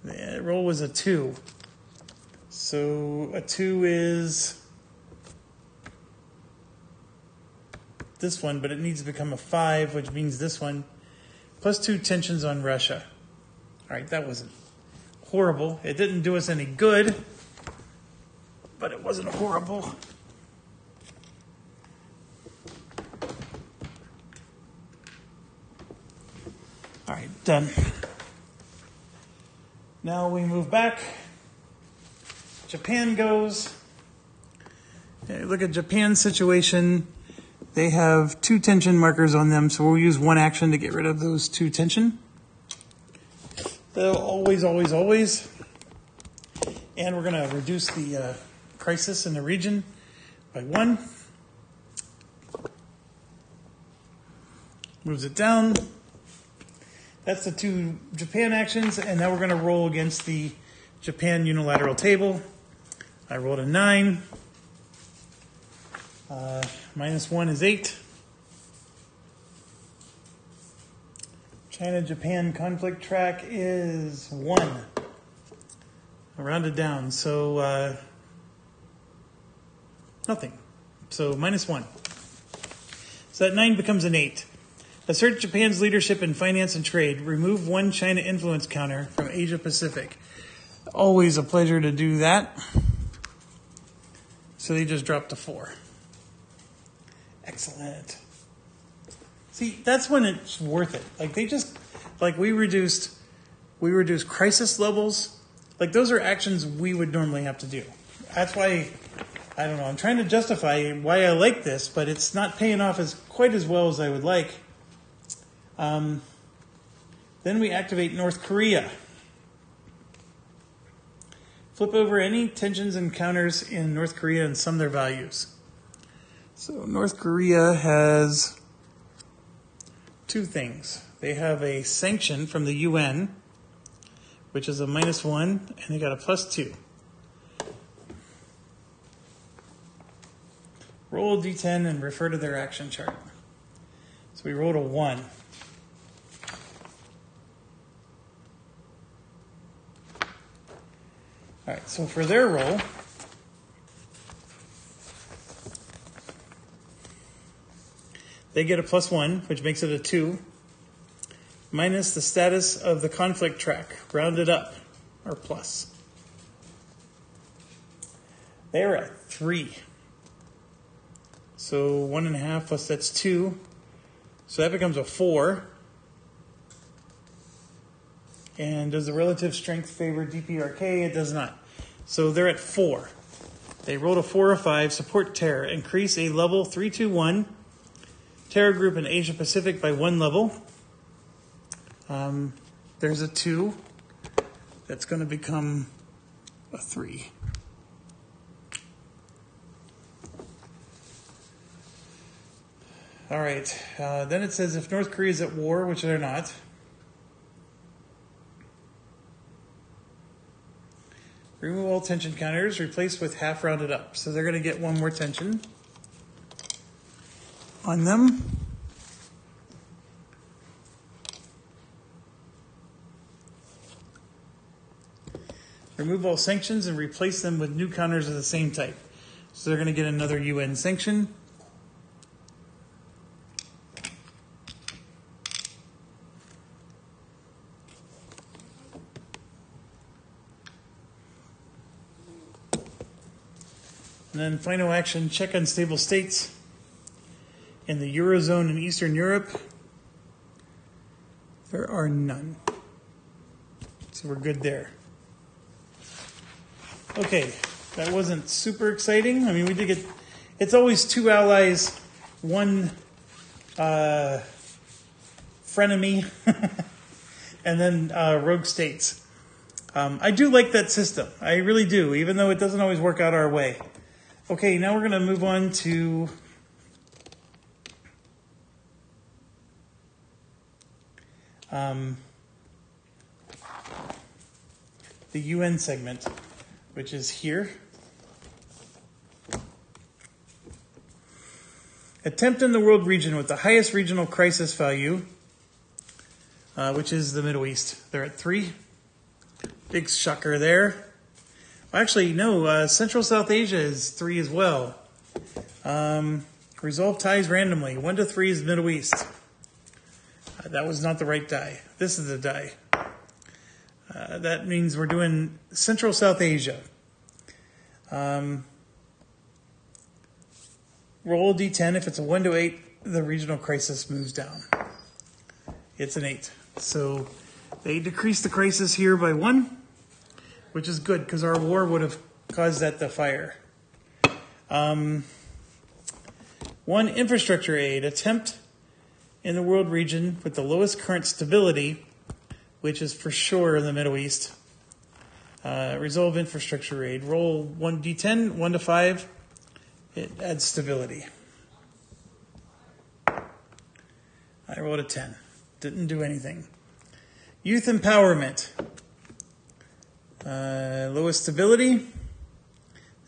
The roll was a 2. So a 2 is this one, but it needs to become a 5, which means this one. +2 tensions on Russia. All right, that wasn't horrible. It didn't do us any good, but it wasn't horrible. All right, done. Now we move back. Japan goes. Okay, look at Japan's situation. They have 2 tension markers on them, so we'll use 1 action to get rid of those 2 tension. They'll always. And we're going to reduce the crisis in the region by 1. Moves it down. That's the 2 Japan actions, and now we're going to roll against the Japan unilateral table. I rolled a 9. -1 is 8. China-Japan conflict track is 1. I rounded down, so nothing. So -1. So that 9 becomes an 8. Assert Japan's leadership in finance and trade. Remove 1 China influence counter from Asia Pacific. Always a pleasure to do that. So they just dropped to 4. Excellent. See, that's when it's worth it. Like they just, like we reduced crisis levels. Like those are actions we would normally have to do. That's why, I don't know, I'm trying to justify why I like this, but it's not paying off quite as well as I would like. Then we activate North Korea. Flip over any tensions and counters in North Korea and sum their values. So North Korea has 2 things. They have a sanction from the UN, which is a -1, and they got a +2. Roll a d10 and refer to their action chart. So we rolled a 1. All right, so for their roll, they get a +1, which makes it a 2, minus the status of the conflict track, rounded up, or plus. They are at 3. So 1.5 plus that's 2. So that becomes a 4. And does the relative strength favor DPRK? It does not. So they're at 4. They rolled a 4 or 5, support terror, increase a level 321, terror group in Asia Pacific by 1 level. There's a 2. That's going to become a 3. All right. Then it says if North Korea is at war, which they're not. Remove all tension counters, replace with half rounded up. So they're going to get 1 more tension on them. Remove all sanctions and replace them with new counters of the same type. So they're going to get another UN sanction. And then final action, check unstable states in the Eurozone and Eastern Europe. There are none. So we're good there. Okay, that wasn't super exciting. I mean, we did get, it's always 2 allies, 1 frenemy, and then rogue states. I do like that system. I really do, even though it doesn't always work out our way. Okay, now we're going to move on to the UN segment, which is here. Attempt in the world region with the highest regional crisis value, which is the Middle East. They're at 3. Big shocker there. Actually, no, Central South Asia is 3 as well. Resolve ties randomly. 1 to 3 is Middle East. That was not the right die. This is the die. That means we're doing Central South Asia. Roll a d10. If it's a 1 to 8, the regional crisis moves down. It's an 8. So they decreased the crisis here by 1, which is good because our war would have caused that to fire. 1, infrastructure aid. Attempt in the world region with the lowest current stability, which is for sure in the Middle East. Resolve infrastructure aid. Roll 1 d10, 1 to 5. It adds stability. I rolled a 10. Didn't do anything. Youth empowerment. Lowest stability.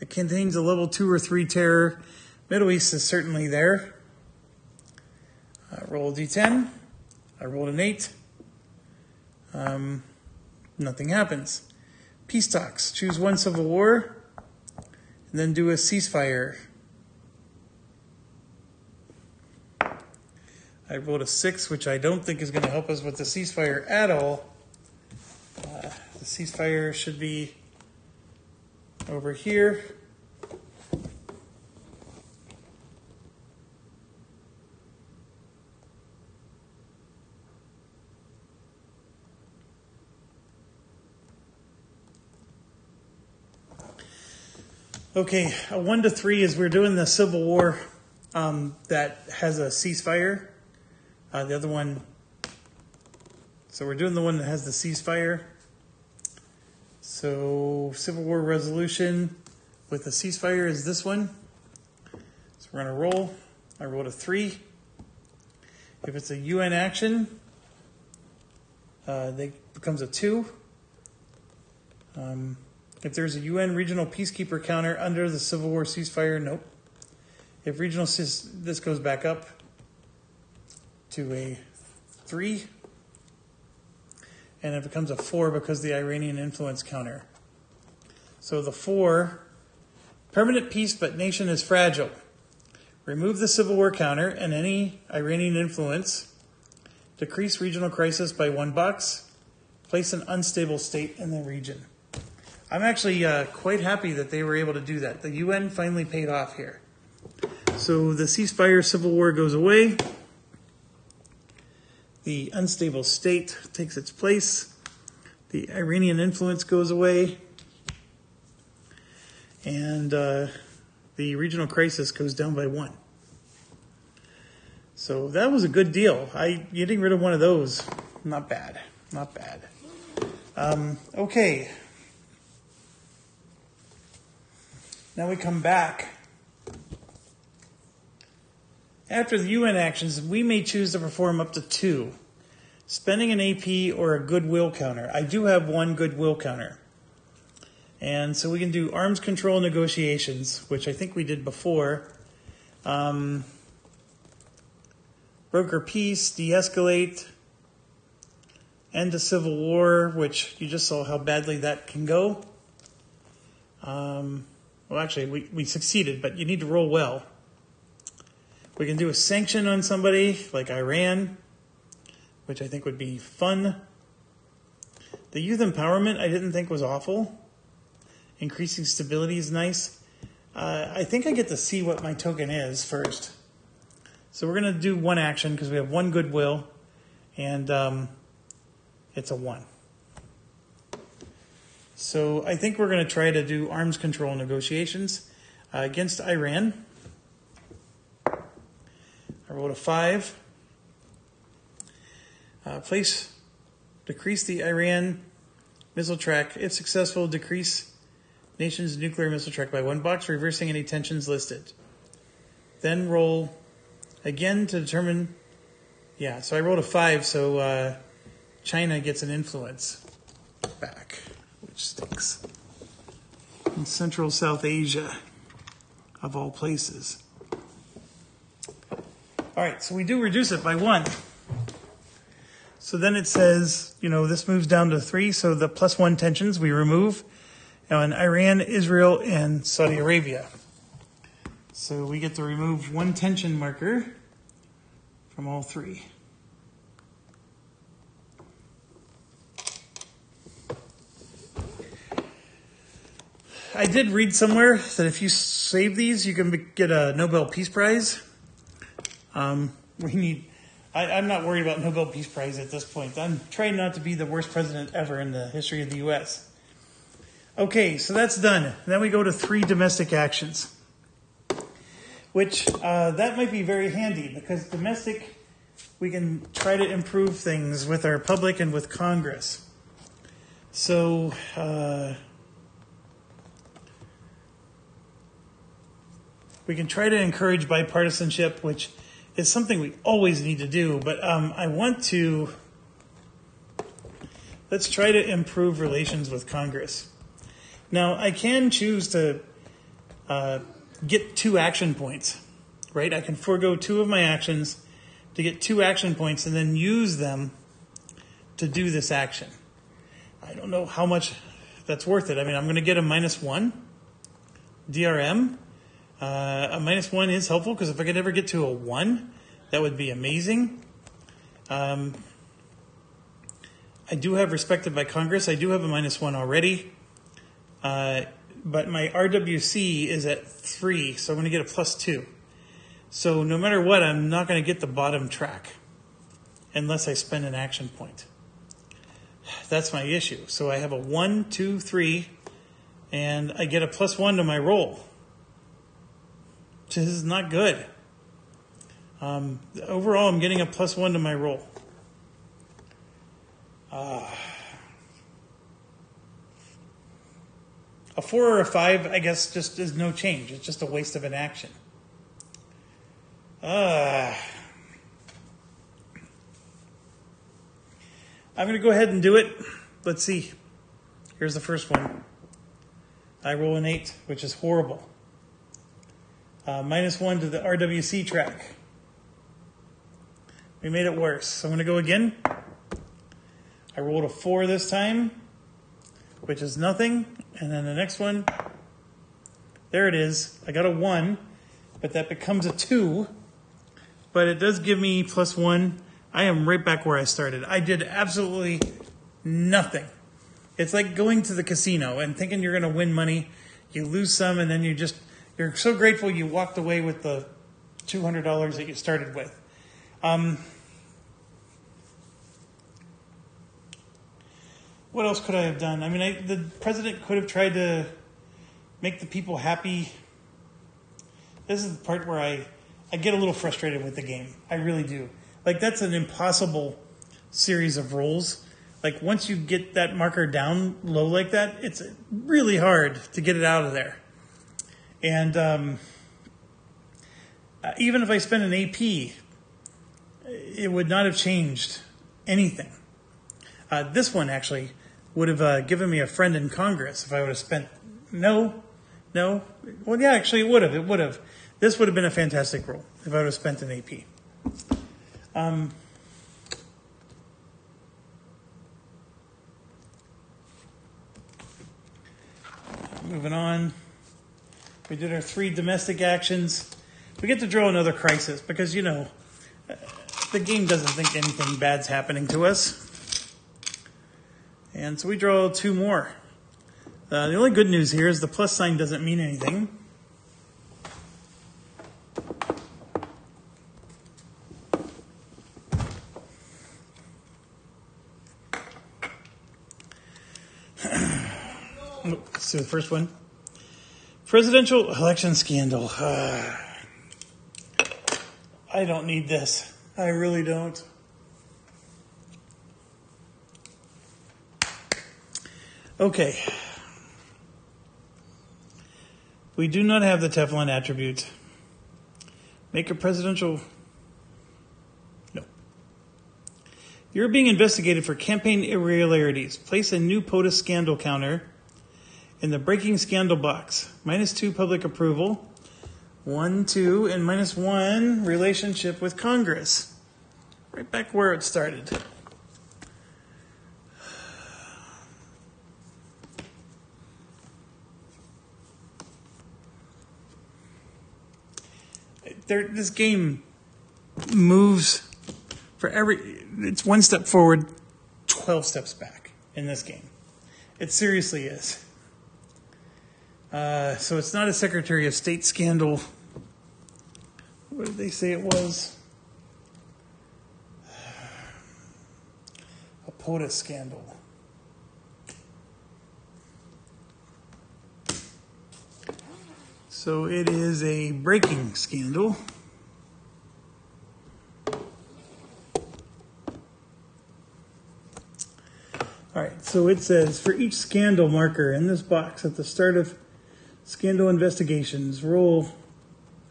It contains a level 2 or 3 terror. Middle East is certainly there. Roll a d10. I rolled an 8. Nothing happens. Peace talks. Choose 1 civil war. And then do a ceasefire. I rolled a 6, which I don't think is going to help us with the ceasefire at all. The ceasefire should be over here. Okay, a 1 to 3 is we're doing the civil war that has a ceasefire. The other one, so we're doing the one that has the ceasefire. So civil war resolution with a ceasefire is this one. So we're going to roll. I rolled a 3. If it's a UN action, it becomes a 2. If there's a UN regional peacekeeper counter under the civil war ceasefire, nope. If regional, this goes back up to a 3. And it becomes a 4 because the Iranian influence counter. So the 4, permanent peace but nation is fragile. Remove the civil war counter and any Iranian influence. Decrease regional crisis by 1 box. Place an unstable state in the region. I'm actually quite happy that they were able to do that. The UN finally paid off here. So the ceasefire civil war goes away. The unstable state takes its place. The Iranian influence goes away. And the regional crisis goes down by 1. So that was a good deal. Getting rid of one of those, not bad. Not bad. Okay. Now we come back. After the UN actions, we may choose to perform up to 2. Spending an AP or a goodwill counter. I do have 1 goodwill counter. And so we can do arms control negotiations, which I think we did before. Broker peace, de-escalate, end a civil war, which you just saw how badly that can go. Well, actually, we succeeded, but you need to roll well. We can do a sanction on somebody, like Iran, which I think would be fun. The youth empowerment I didn't think was awful. Increasing stability is nice. I think I get to see what my token is first. So we're going to do one action because we have one goodwill, and it's a 1. So I think we're going to try to do arms control negotiations against Iran. I rolled a 5. Decrease the Iran missile track. If successful, decrease nation's nuclear missile track by 1 box, reversing any tensions listed. Then roll again to determine. Yeah, so I rolled a 5, so China gets an influence back, which stinks. In Central South Asia, of all places. All right, so we do reduce it by 1. So then it says, this moves down to 3, so the +1 tensions we remove on Iran, Israel, and Saudi Arabia. So we get to remove 1 tension marker from all 3. I did read somewhere that if you save these, you can get a Nobel Peace Prize. I'm not worried about Nobel Peace Prize at this point. I'm trying not to be the worst president ever in the history of the U.S. Okay, so that's done. Then we go to 3 domestic actions, which that might be very handy because domestic, we can try to improve things with our public and with Congress. So we can try to encourage bipartisanship, which is something we always need to do, but let's try to improve relations with Congress. Now, I can choose to get 2 action points, right? I can forego 2 of my actions to get 2 action points and then use them to do this action. I don't know how much that's worth it. I mean, I'm going to get a -1 DRM. A -1 is helpful because if I could ever get to a 1, that would be amazing. I do have respected by Congress. I do have a -1 already. But my RWC is at 3, so I'm going to get a +2. So no matter what, I'm not going to get the bottom track unless I spend an action point. That's my issue. So I have a 1, 2, 3, and I get a +1 to my roll. This is not good. Overall, I'm getting a +1 to my roll. A 4 or a 5, I guess, just is no change. It's just a waste of an action. I'm going to go ahead and do it. Let's see. Here's the first one. I roll an 8, which is horrible. -1 to the RWC track. We made it worse. So I'm going to go again. I rolled a 4 this time, which is nothing. And then the next one, there it is. I got a 1, but that becomes a 2. But it does give me +1. I am right back where I started. I did absolutely nothing. It's like going to the casino and thinking you're going to win money. You lose some, and then you're so grateful you walked away with the $200 that you started with. What else could I have done? I mean, the president could have tried to make the people happy. This is the part where I get a little frustrated with the game. I really do. Like, that's an impossible series of rolls. Like, once you get that marker down low like that, it's really hard to get it out of there. And even if I spent an AP, it would not have changed anything. This one actually would have given me a friend in Congress if I would have spent. No. Well, yeah, actually, it would have. It would have. This would have been a fantastic roll if I would have spent an AP. Moving on. We did our 3 domestic actions. We get to draw another crisis because, the game doesn't think anything bad's happening to us. And so we draw 2 more. The only good news here is the plus sign doesn't mean anything. Let's do the first one. Presidential election scandal. I don't need this. I really don't. Okay. We do not have the Teflon attribute. Make a presidential... No. You're being investigated for campaign irregularities. Place a new POTUS scandal counter in the breaking scandal box. -2 public approval. 1, 2, and -1 relationship with Congress. Right back where it started. This game moves it's one step forward, 12 steps back in this game. It seriously is. So it's not a Secretary of State scandal. What did they say it was? A POTUS scandal. So it is a breaking scandal. All right, so it says, for each scandal marker in this box at the start of scandal investigations, roll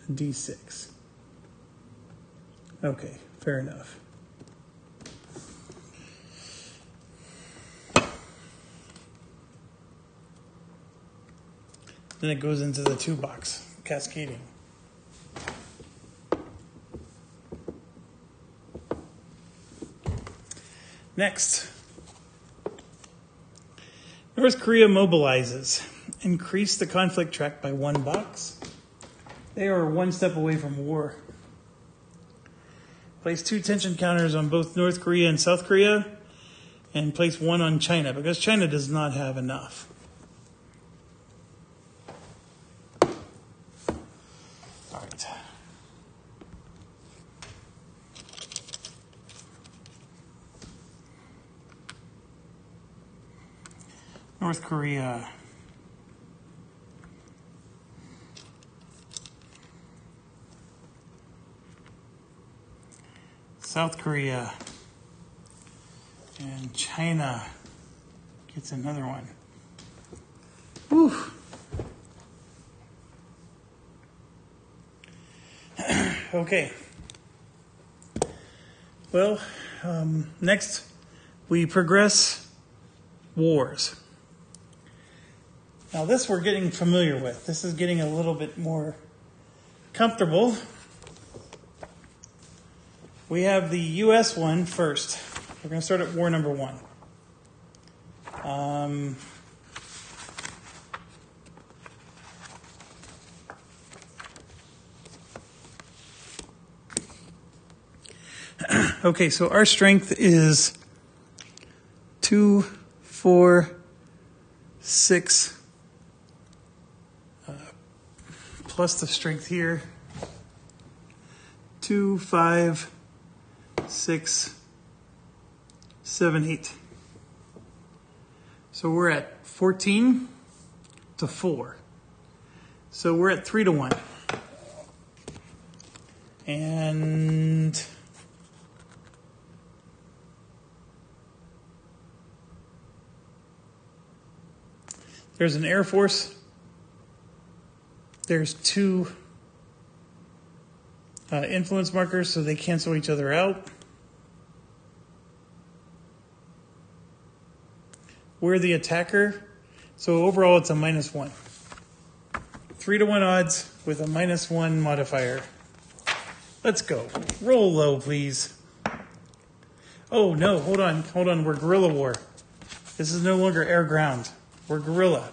a d6. Okay, fair enough. Then it goes into the 2 box, cascading. Next, North Korea mobilizes. Increase the conflict track by 1 box. They are 1 step away from war. Place 2 tension counters on both North Korea and South Korea, and place 1 on China, because China does not have enough. All right. North Korea. South Korea. And China gets another one. Whew. Okay. Well, next we progress wars. Now this we're getting familiar with. This is getting a little bit more comfortable. We have the U.S. one first. We're going to start at war number 1. Okay, so our strength is 2, 4, 6, plus the strength here. 2, 5, 6, 7, 8. So we're at 14 to 4. So we're at 3 to 1. And there's an Air Force. There's 2 influence markers, so they cancel each other out. We're the attacker, so overall it's a -1. 3 to 1 odds with a -1 modifier. Let's go. Roll low, please. Oh no, hold on, we're guerrilla war. This is no longer air-ground. We're guerrilla.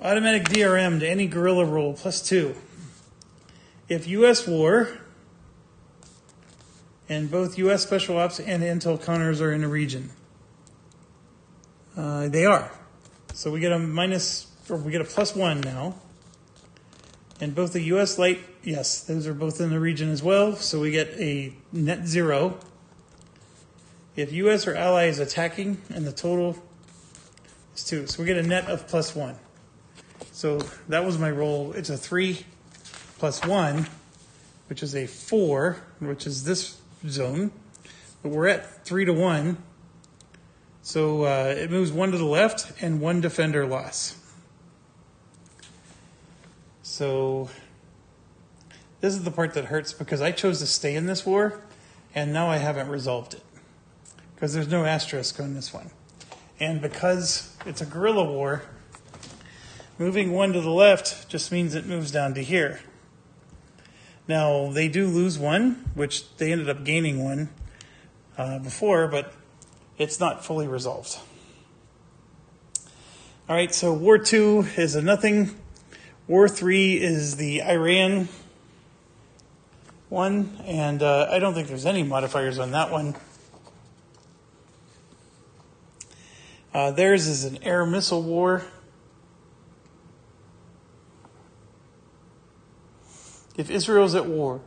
Automatic DRM to any guerrilla roll, +2. If U.S. war, and both U.S. Special Ops and Intel counters are in the region. They are. So we get a +1 now. And both the U.S. Light, yes, those are both in the region as well. So we get a net 0. if U.S. or ally is attacking, and the total is 2. So we get a net of +1. So that was my roll. It's a 3 plus 1, which is a 4, which is this zone. But we're at 3 to 1. So it moves 1 to the left and 1 defender loss. So this is the part that hurts because I chose to stay in this war, and now I haven't resolved it because there's no asterisk on this one. And because it's a guerrilla war, moving 1 to the left just means it moves down to here. Now, they do lose 1, which they ended up gaining 1 before, but it's not fully resolved. All right, so War 2 is a nothing. War 3 is the Iran one, and I don't think there's any modifiers on that one. Theirs is an air missile war. If Israel's at war,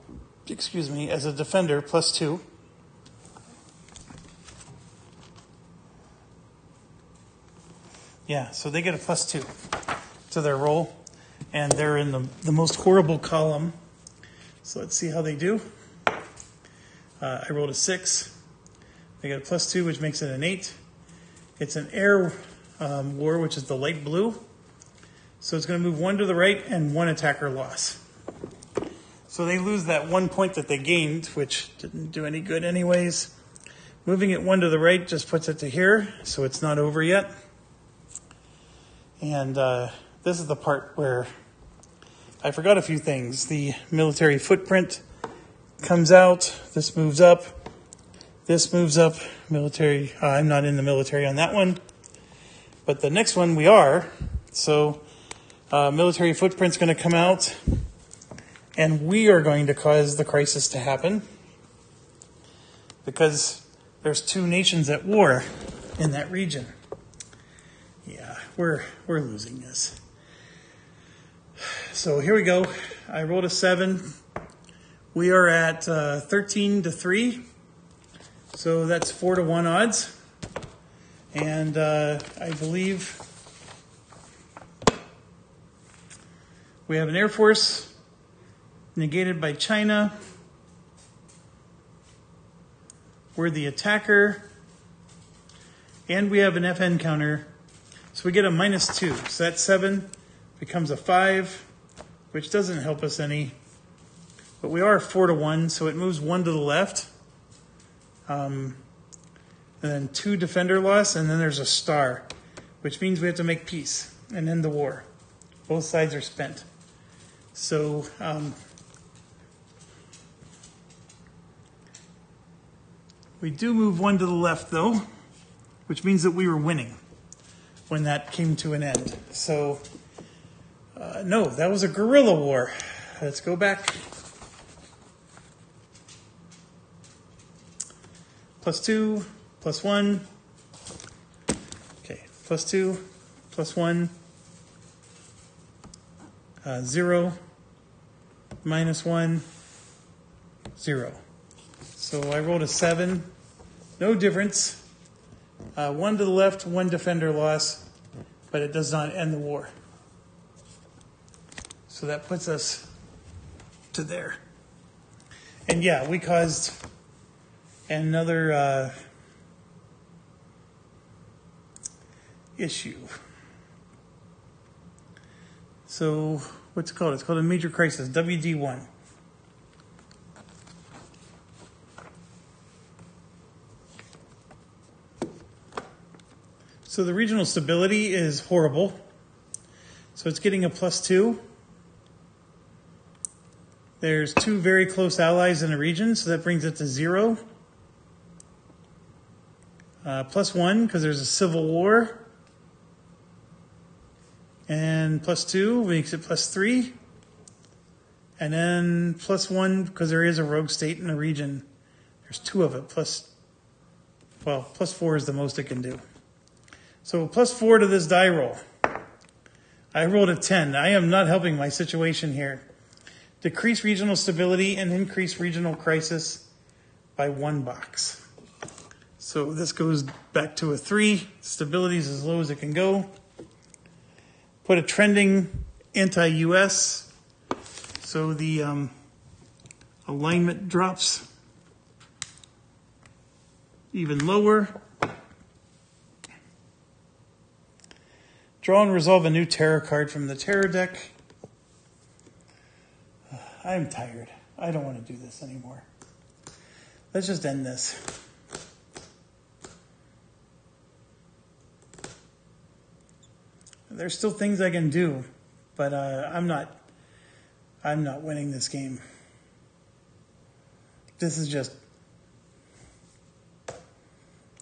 as a defender, +2. Yeah, so they get a +2 to their roll, and they're in the most horrible column. So let's see how they do. I rolled a 6. They got a +2, which makes it an 8. It's an air war, which is the light blue. So it's going to move 1 to the right and 1 attacker loss. So they lose that 1 point that they gained, which didn't do any good anyways. Moving it 1 to the right just puts it to here, so it's not over yet. And this is the part where I forgot a few things. The military footprint comes out. This moves up. This moves up. Military. I'm not in the military on that one. But the next one we are. So military footprint's going to come out. And we are going to cause the crisis to happen. Because there's 2 nations at war in that region. Yeah, we're losing this. So here we go. I rolled a 7. We are at 13 to 3. So that's 4 to 1 odds. And I believe we have an Air Force negated by China. We're the attacker. And we have an FN counter. So we get a -2. So that 7 becomes a 5, which doesn't help us any. But we are 4 to 1, so it moves 1 to the left. And then 2 defender loss, and then there's a star, which means we have to make peace and end the war. Both sides are spent. So we do move 1 to the left, though, which means that we were winning when that came to an end. So no, that was a guerrilla war. Let's go back. +2, +1. Okay, +2, +1. 0, -1, 0. So I rolled a 7. No difference. 1 to the left, 1 defender loss, but it does not end the war. So that puts us to there. And yeah, we caused another issue. So what's it called? It's called a major crisis, WD1. So the regional stability is horrible. So it's getting a +2. There's 2 very close allies in the region, so that brings it to 0. +1, because there's a civil war. And +2 makes it +3. And then +1, because there is a rogue state in the region. There's 2 of it, +4 is the most it can do. So +4 to this die roll. I rolled a 10. I am not helping my situation here. Decrease regional stability and increase regional crisis by 1 box. So this goes back to a 3. Stability is as low as it can go. Put a trending anti-US. So the alignment drops even lower. Draw and resolve a new tarot card from the tarot deck. I'm tired. I don't want to do this anymore. Let's just end this. There's still things I can do, but I'm not winning this game. This is just,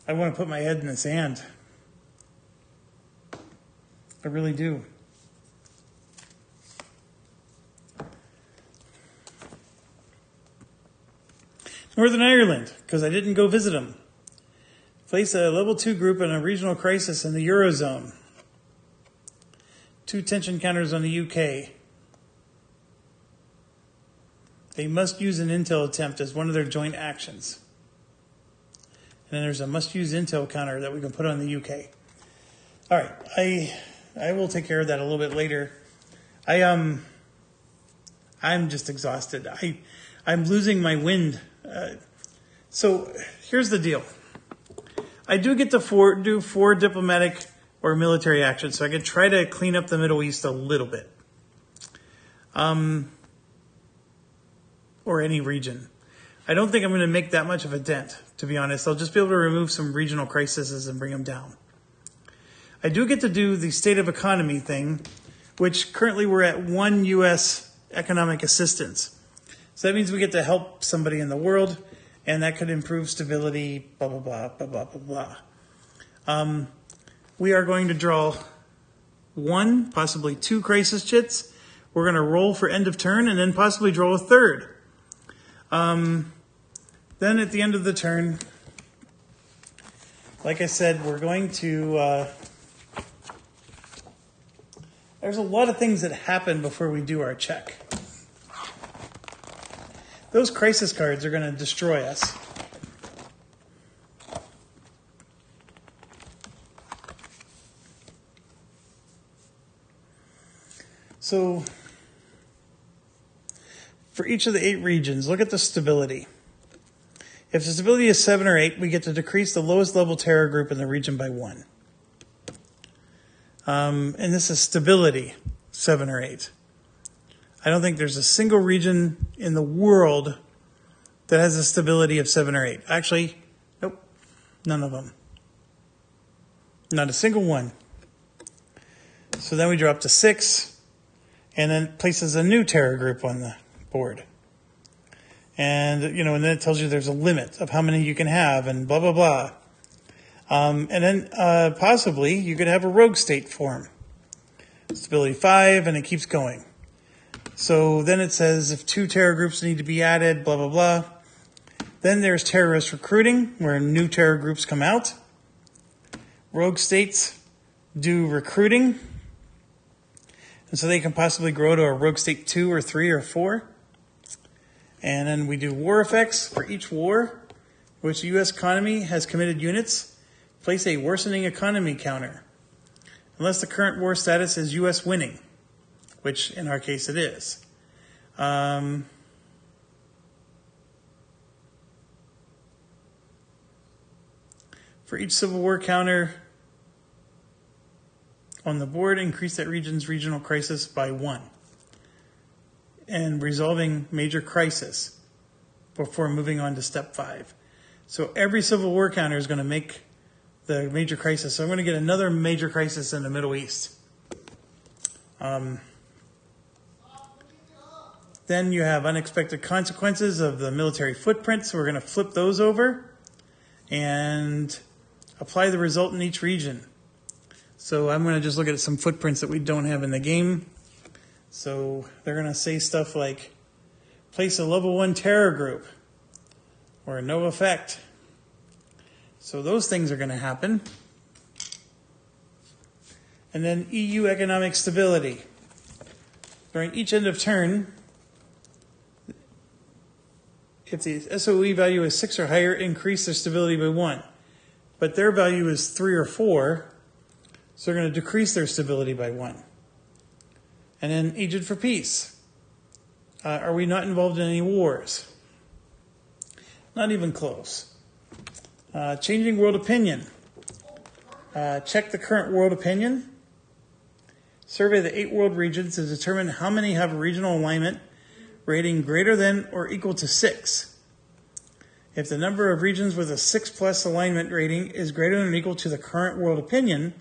I want to put my head in the sand. I really do. Northern Ireland, because I didn't go visit them. Place a level 2 group in a regional crisis in the Eurozone. 2 tension counters on the UK. They must use an intel attempt as one of their joint actions. And then there's a must use intel counter that we can put on the UK. All right, I will take care of that a little bit later. I'm just exhausted. I'm losing my wind. So here's the deal. I do get to do 4 diplomatic or military actions, so I could try to clean up the Middle East a little bit. Or any region. I don't think I'm going to make that much of a dent, to be honest. I'll just be able to remove some regional crises and bring them down. I do get to do the state of economy thing, which currently we're at 1 U.S. economic assistance. So that means we get to help somebody in the world, and that could improve stability, blah, blah, blah, blah, blah, blah, blah. We are going to draw 1, possibly 2 crisis chits. We're going to roll for end of turn and then possibly draw a 3rd. Then at the end of the turn, like I said, we're going to... there's a lot of things that happen before we do our check. Those crisis cards are going to destroy us. So, for each of the 8 regions, look at the stability. If the stability is 7 or 8, we get to decrease the lowest level terror group in the region by 1. And this is stability, 7 or 8. I don't think there's a single region in the world that has a stability of 7 or 8. Actually, nope, none of them. Not a single one. So then we drop to 6, and then places a new terror group on the board. And, and then it tells you there's a limit of how many you can have and blah, blah, blah. And then possibly you could have a rogue state form. Stability 5, and it keeps going. So then it says if 2 terror groups need to be added, blah, blah, blah. Then there's terrorist recruiting, where new terror groups come out. Rogue states do recruiting. And so they can possibly grow to a rogue state 2 or 3 or 4. And then we do war effects for each war, which the U.S. economy has committed units. Place a worsening economy counter, unless the current war status is U.S. winning, which in our case it is. For each Civil War counter on the board, increase that region's regional crisis by 1. And resolving major crisis before moving on to step 5. So every Civil War counter is going to make the major crisis. So I'm going to get another major crisis in the Middle East. Then you have unexpected consequences of the military footprint. So we're going to flip those over and apply the result in each region. So I'm going to just look at some footprints that we don't have in the game. So they're going to say stuff like, place a level 1 terror group, or no effect. So those things are going to happen. And then EU economic stability. During each end of turn, if the SOE value is 6 or higher, increase their stability by 1. but their value is 3 or 4, so they're going to decrease their stability by 1. And then Agent for Peace. Are we not involved in any wars? Not even close. Changing world opinion. Check the current world opinion. Survey the 8 world regions to determine how many have a regional alignment rating greater than or equal to 6. If the number of regions with a 6+ alignment rating is greater than or equal to the current world opinion,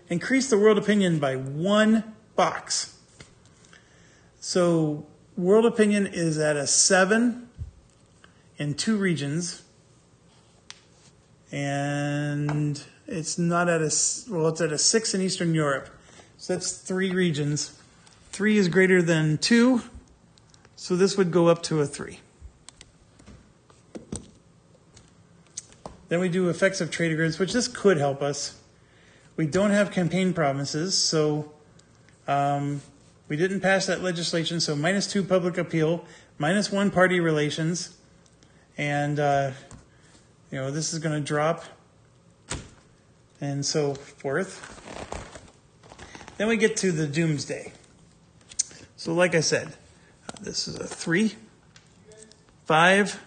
increase the world opinion by 1 box. So world opinion is at a 7 in 2 regions, and it's not at a, well, it's at a 6 in Eastern Europe. So that's 3 regions. 3 is greater than 2, so this would go up to a 3. Then we do effects of trade agreements, which this could help us. We don't have campaign promises, so we didn't pass that legislation, so -2 public appeal, -1 party relations, and this is going to drop, and so forth. Then we get to the doomsday. So like I said, this is a 3, 5,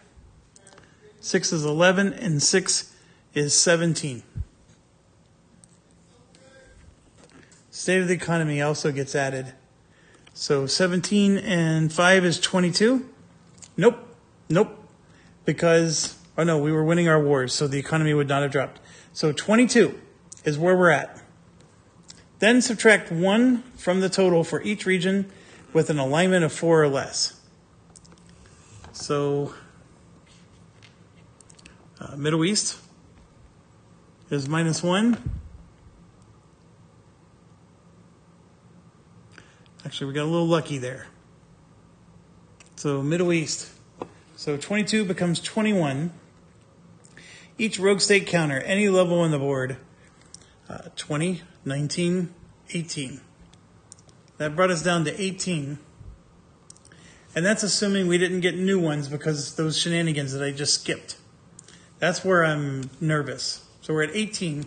6 is 11, and 6 is 17. State of the economy also gets added. So 17 and 5 is 22. Nope. Because, oh no, we were winning our wars, so the economy would not have dropped. So 22 is where we're at. Then subtract 1 from the total for each region with an alignment of 4 or less. So Middle East is -1. Actually, we got a little lucky there. So Middle East. So 22 becomes 21. Each rogue state counter, any level on the board, 20, 19, 18. That brought us down to 18. And that's assuming we didn't get new ones because those shenanigans that I just skipped. That's where I'm nervous. So we're at 18.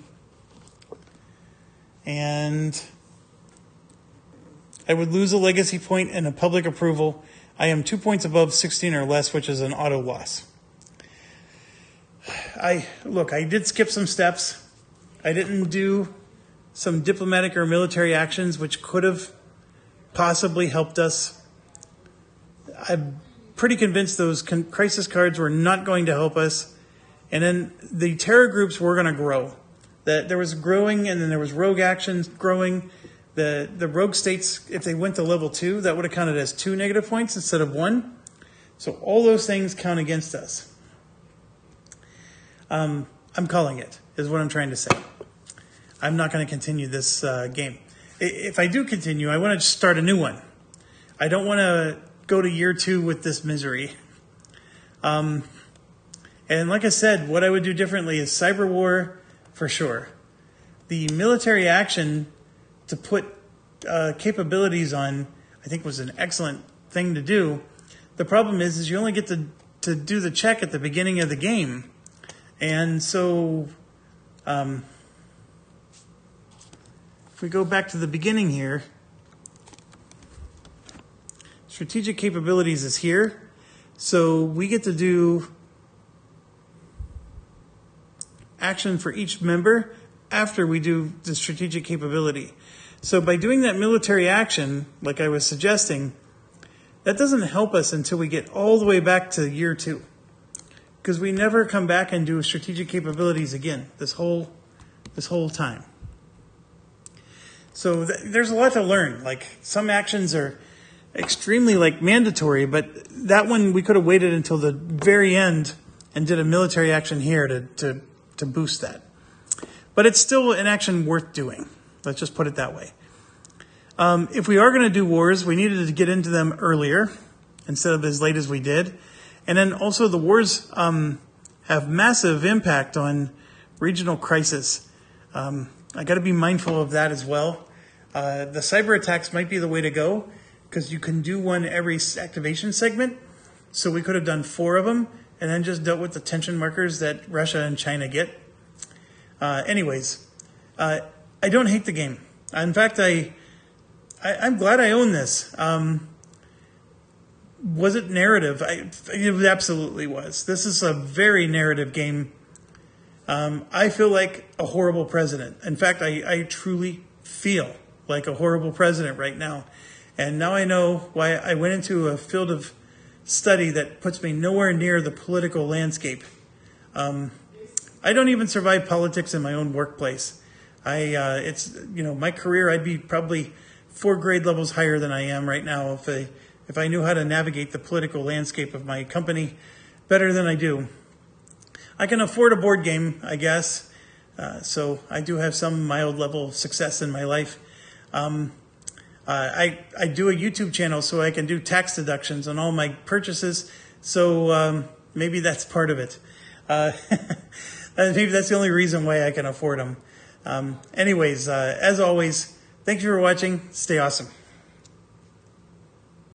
And I would lose a legacy point and a public approval. I am 2 points above 16 or less, which is an auto loss. I did skip some steps. I didn't do some diplomatic or military actions, which could have possibly helped us. I'm pretty convinced those crisis cards were not going to help us. And then the terror groups were going to grow. That there was growing, and then there was rogue actions growing. The rogue states, if they went to level 2, that would have counted as 2 negative points instead of 1. So all those things count against us. I'm calling it, is what I'm trying to say. I'm not going to continue this game. If I do continue, I want to start a new one. I don't want to go to year 2 with this misery. And like I said, what I would do differently is cyber war for sure. The military action to put capabilities on, I think, was an excellent thing to do. The problem is you only get to do the check at the beginning of the game. And so if we go back to the beginning here, strategic capabilities is here. So we get to do action for each member after we do the strategic capability. So by doing that military action, like I was suggesting, that doesn't help us until we get all the way back to year 2. Because we never come back and do strategic capabilities again this whole time. So there's a lot to learn. Like, some actions are extremely mandatory, but that one we could have waited until the very end and did a military action here to boost that. But it's still an action worth doing. Let's just put it that way. If we are going to do wars, we needed to get into them earlier instead of as late as we did. And then also the wars have massive impact on regional crisis. I got to be mindful of that as well. The cyber attacks might be the way to go because you can do one every activation segment. So we could have done 4 of them and then just dealt with the tension markers that Russia and China get. Anyways, I don't hate the game. In fact, I'm glad I own this. Was it narrative? It absolutely was. This is a very narrative game. I feel like a horrible president. In fact, I truly feel like a horrible president right now. And now I know why I went into a field of study that puts me nowhere near the political landscape. I don't even survive politics in my own workplace. My career, I'd be probably 4 grade levels higher than I am right now if I knew how to navigate the political landscape of my company better than I do. I can afford a board game, I guess. So I do have some mild level of success in my life. I do a YouTube channel so I can do tax deductions on all my purchases. So maybe that's part of it. Maybe that's the only reason why I can afford them. Anyways, as always, thank you for watching. Stay awesome.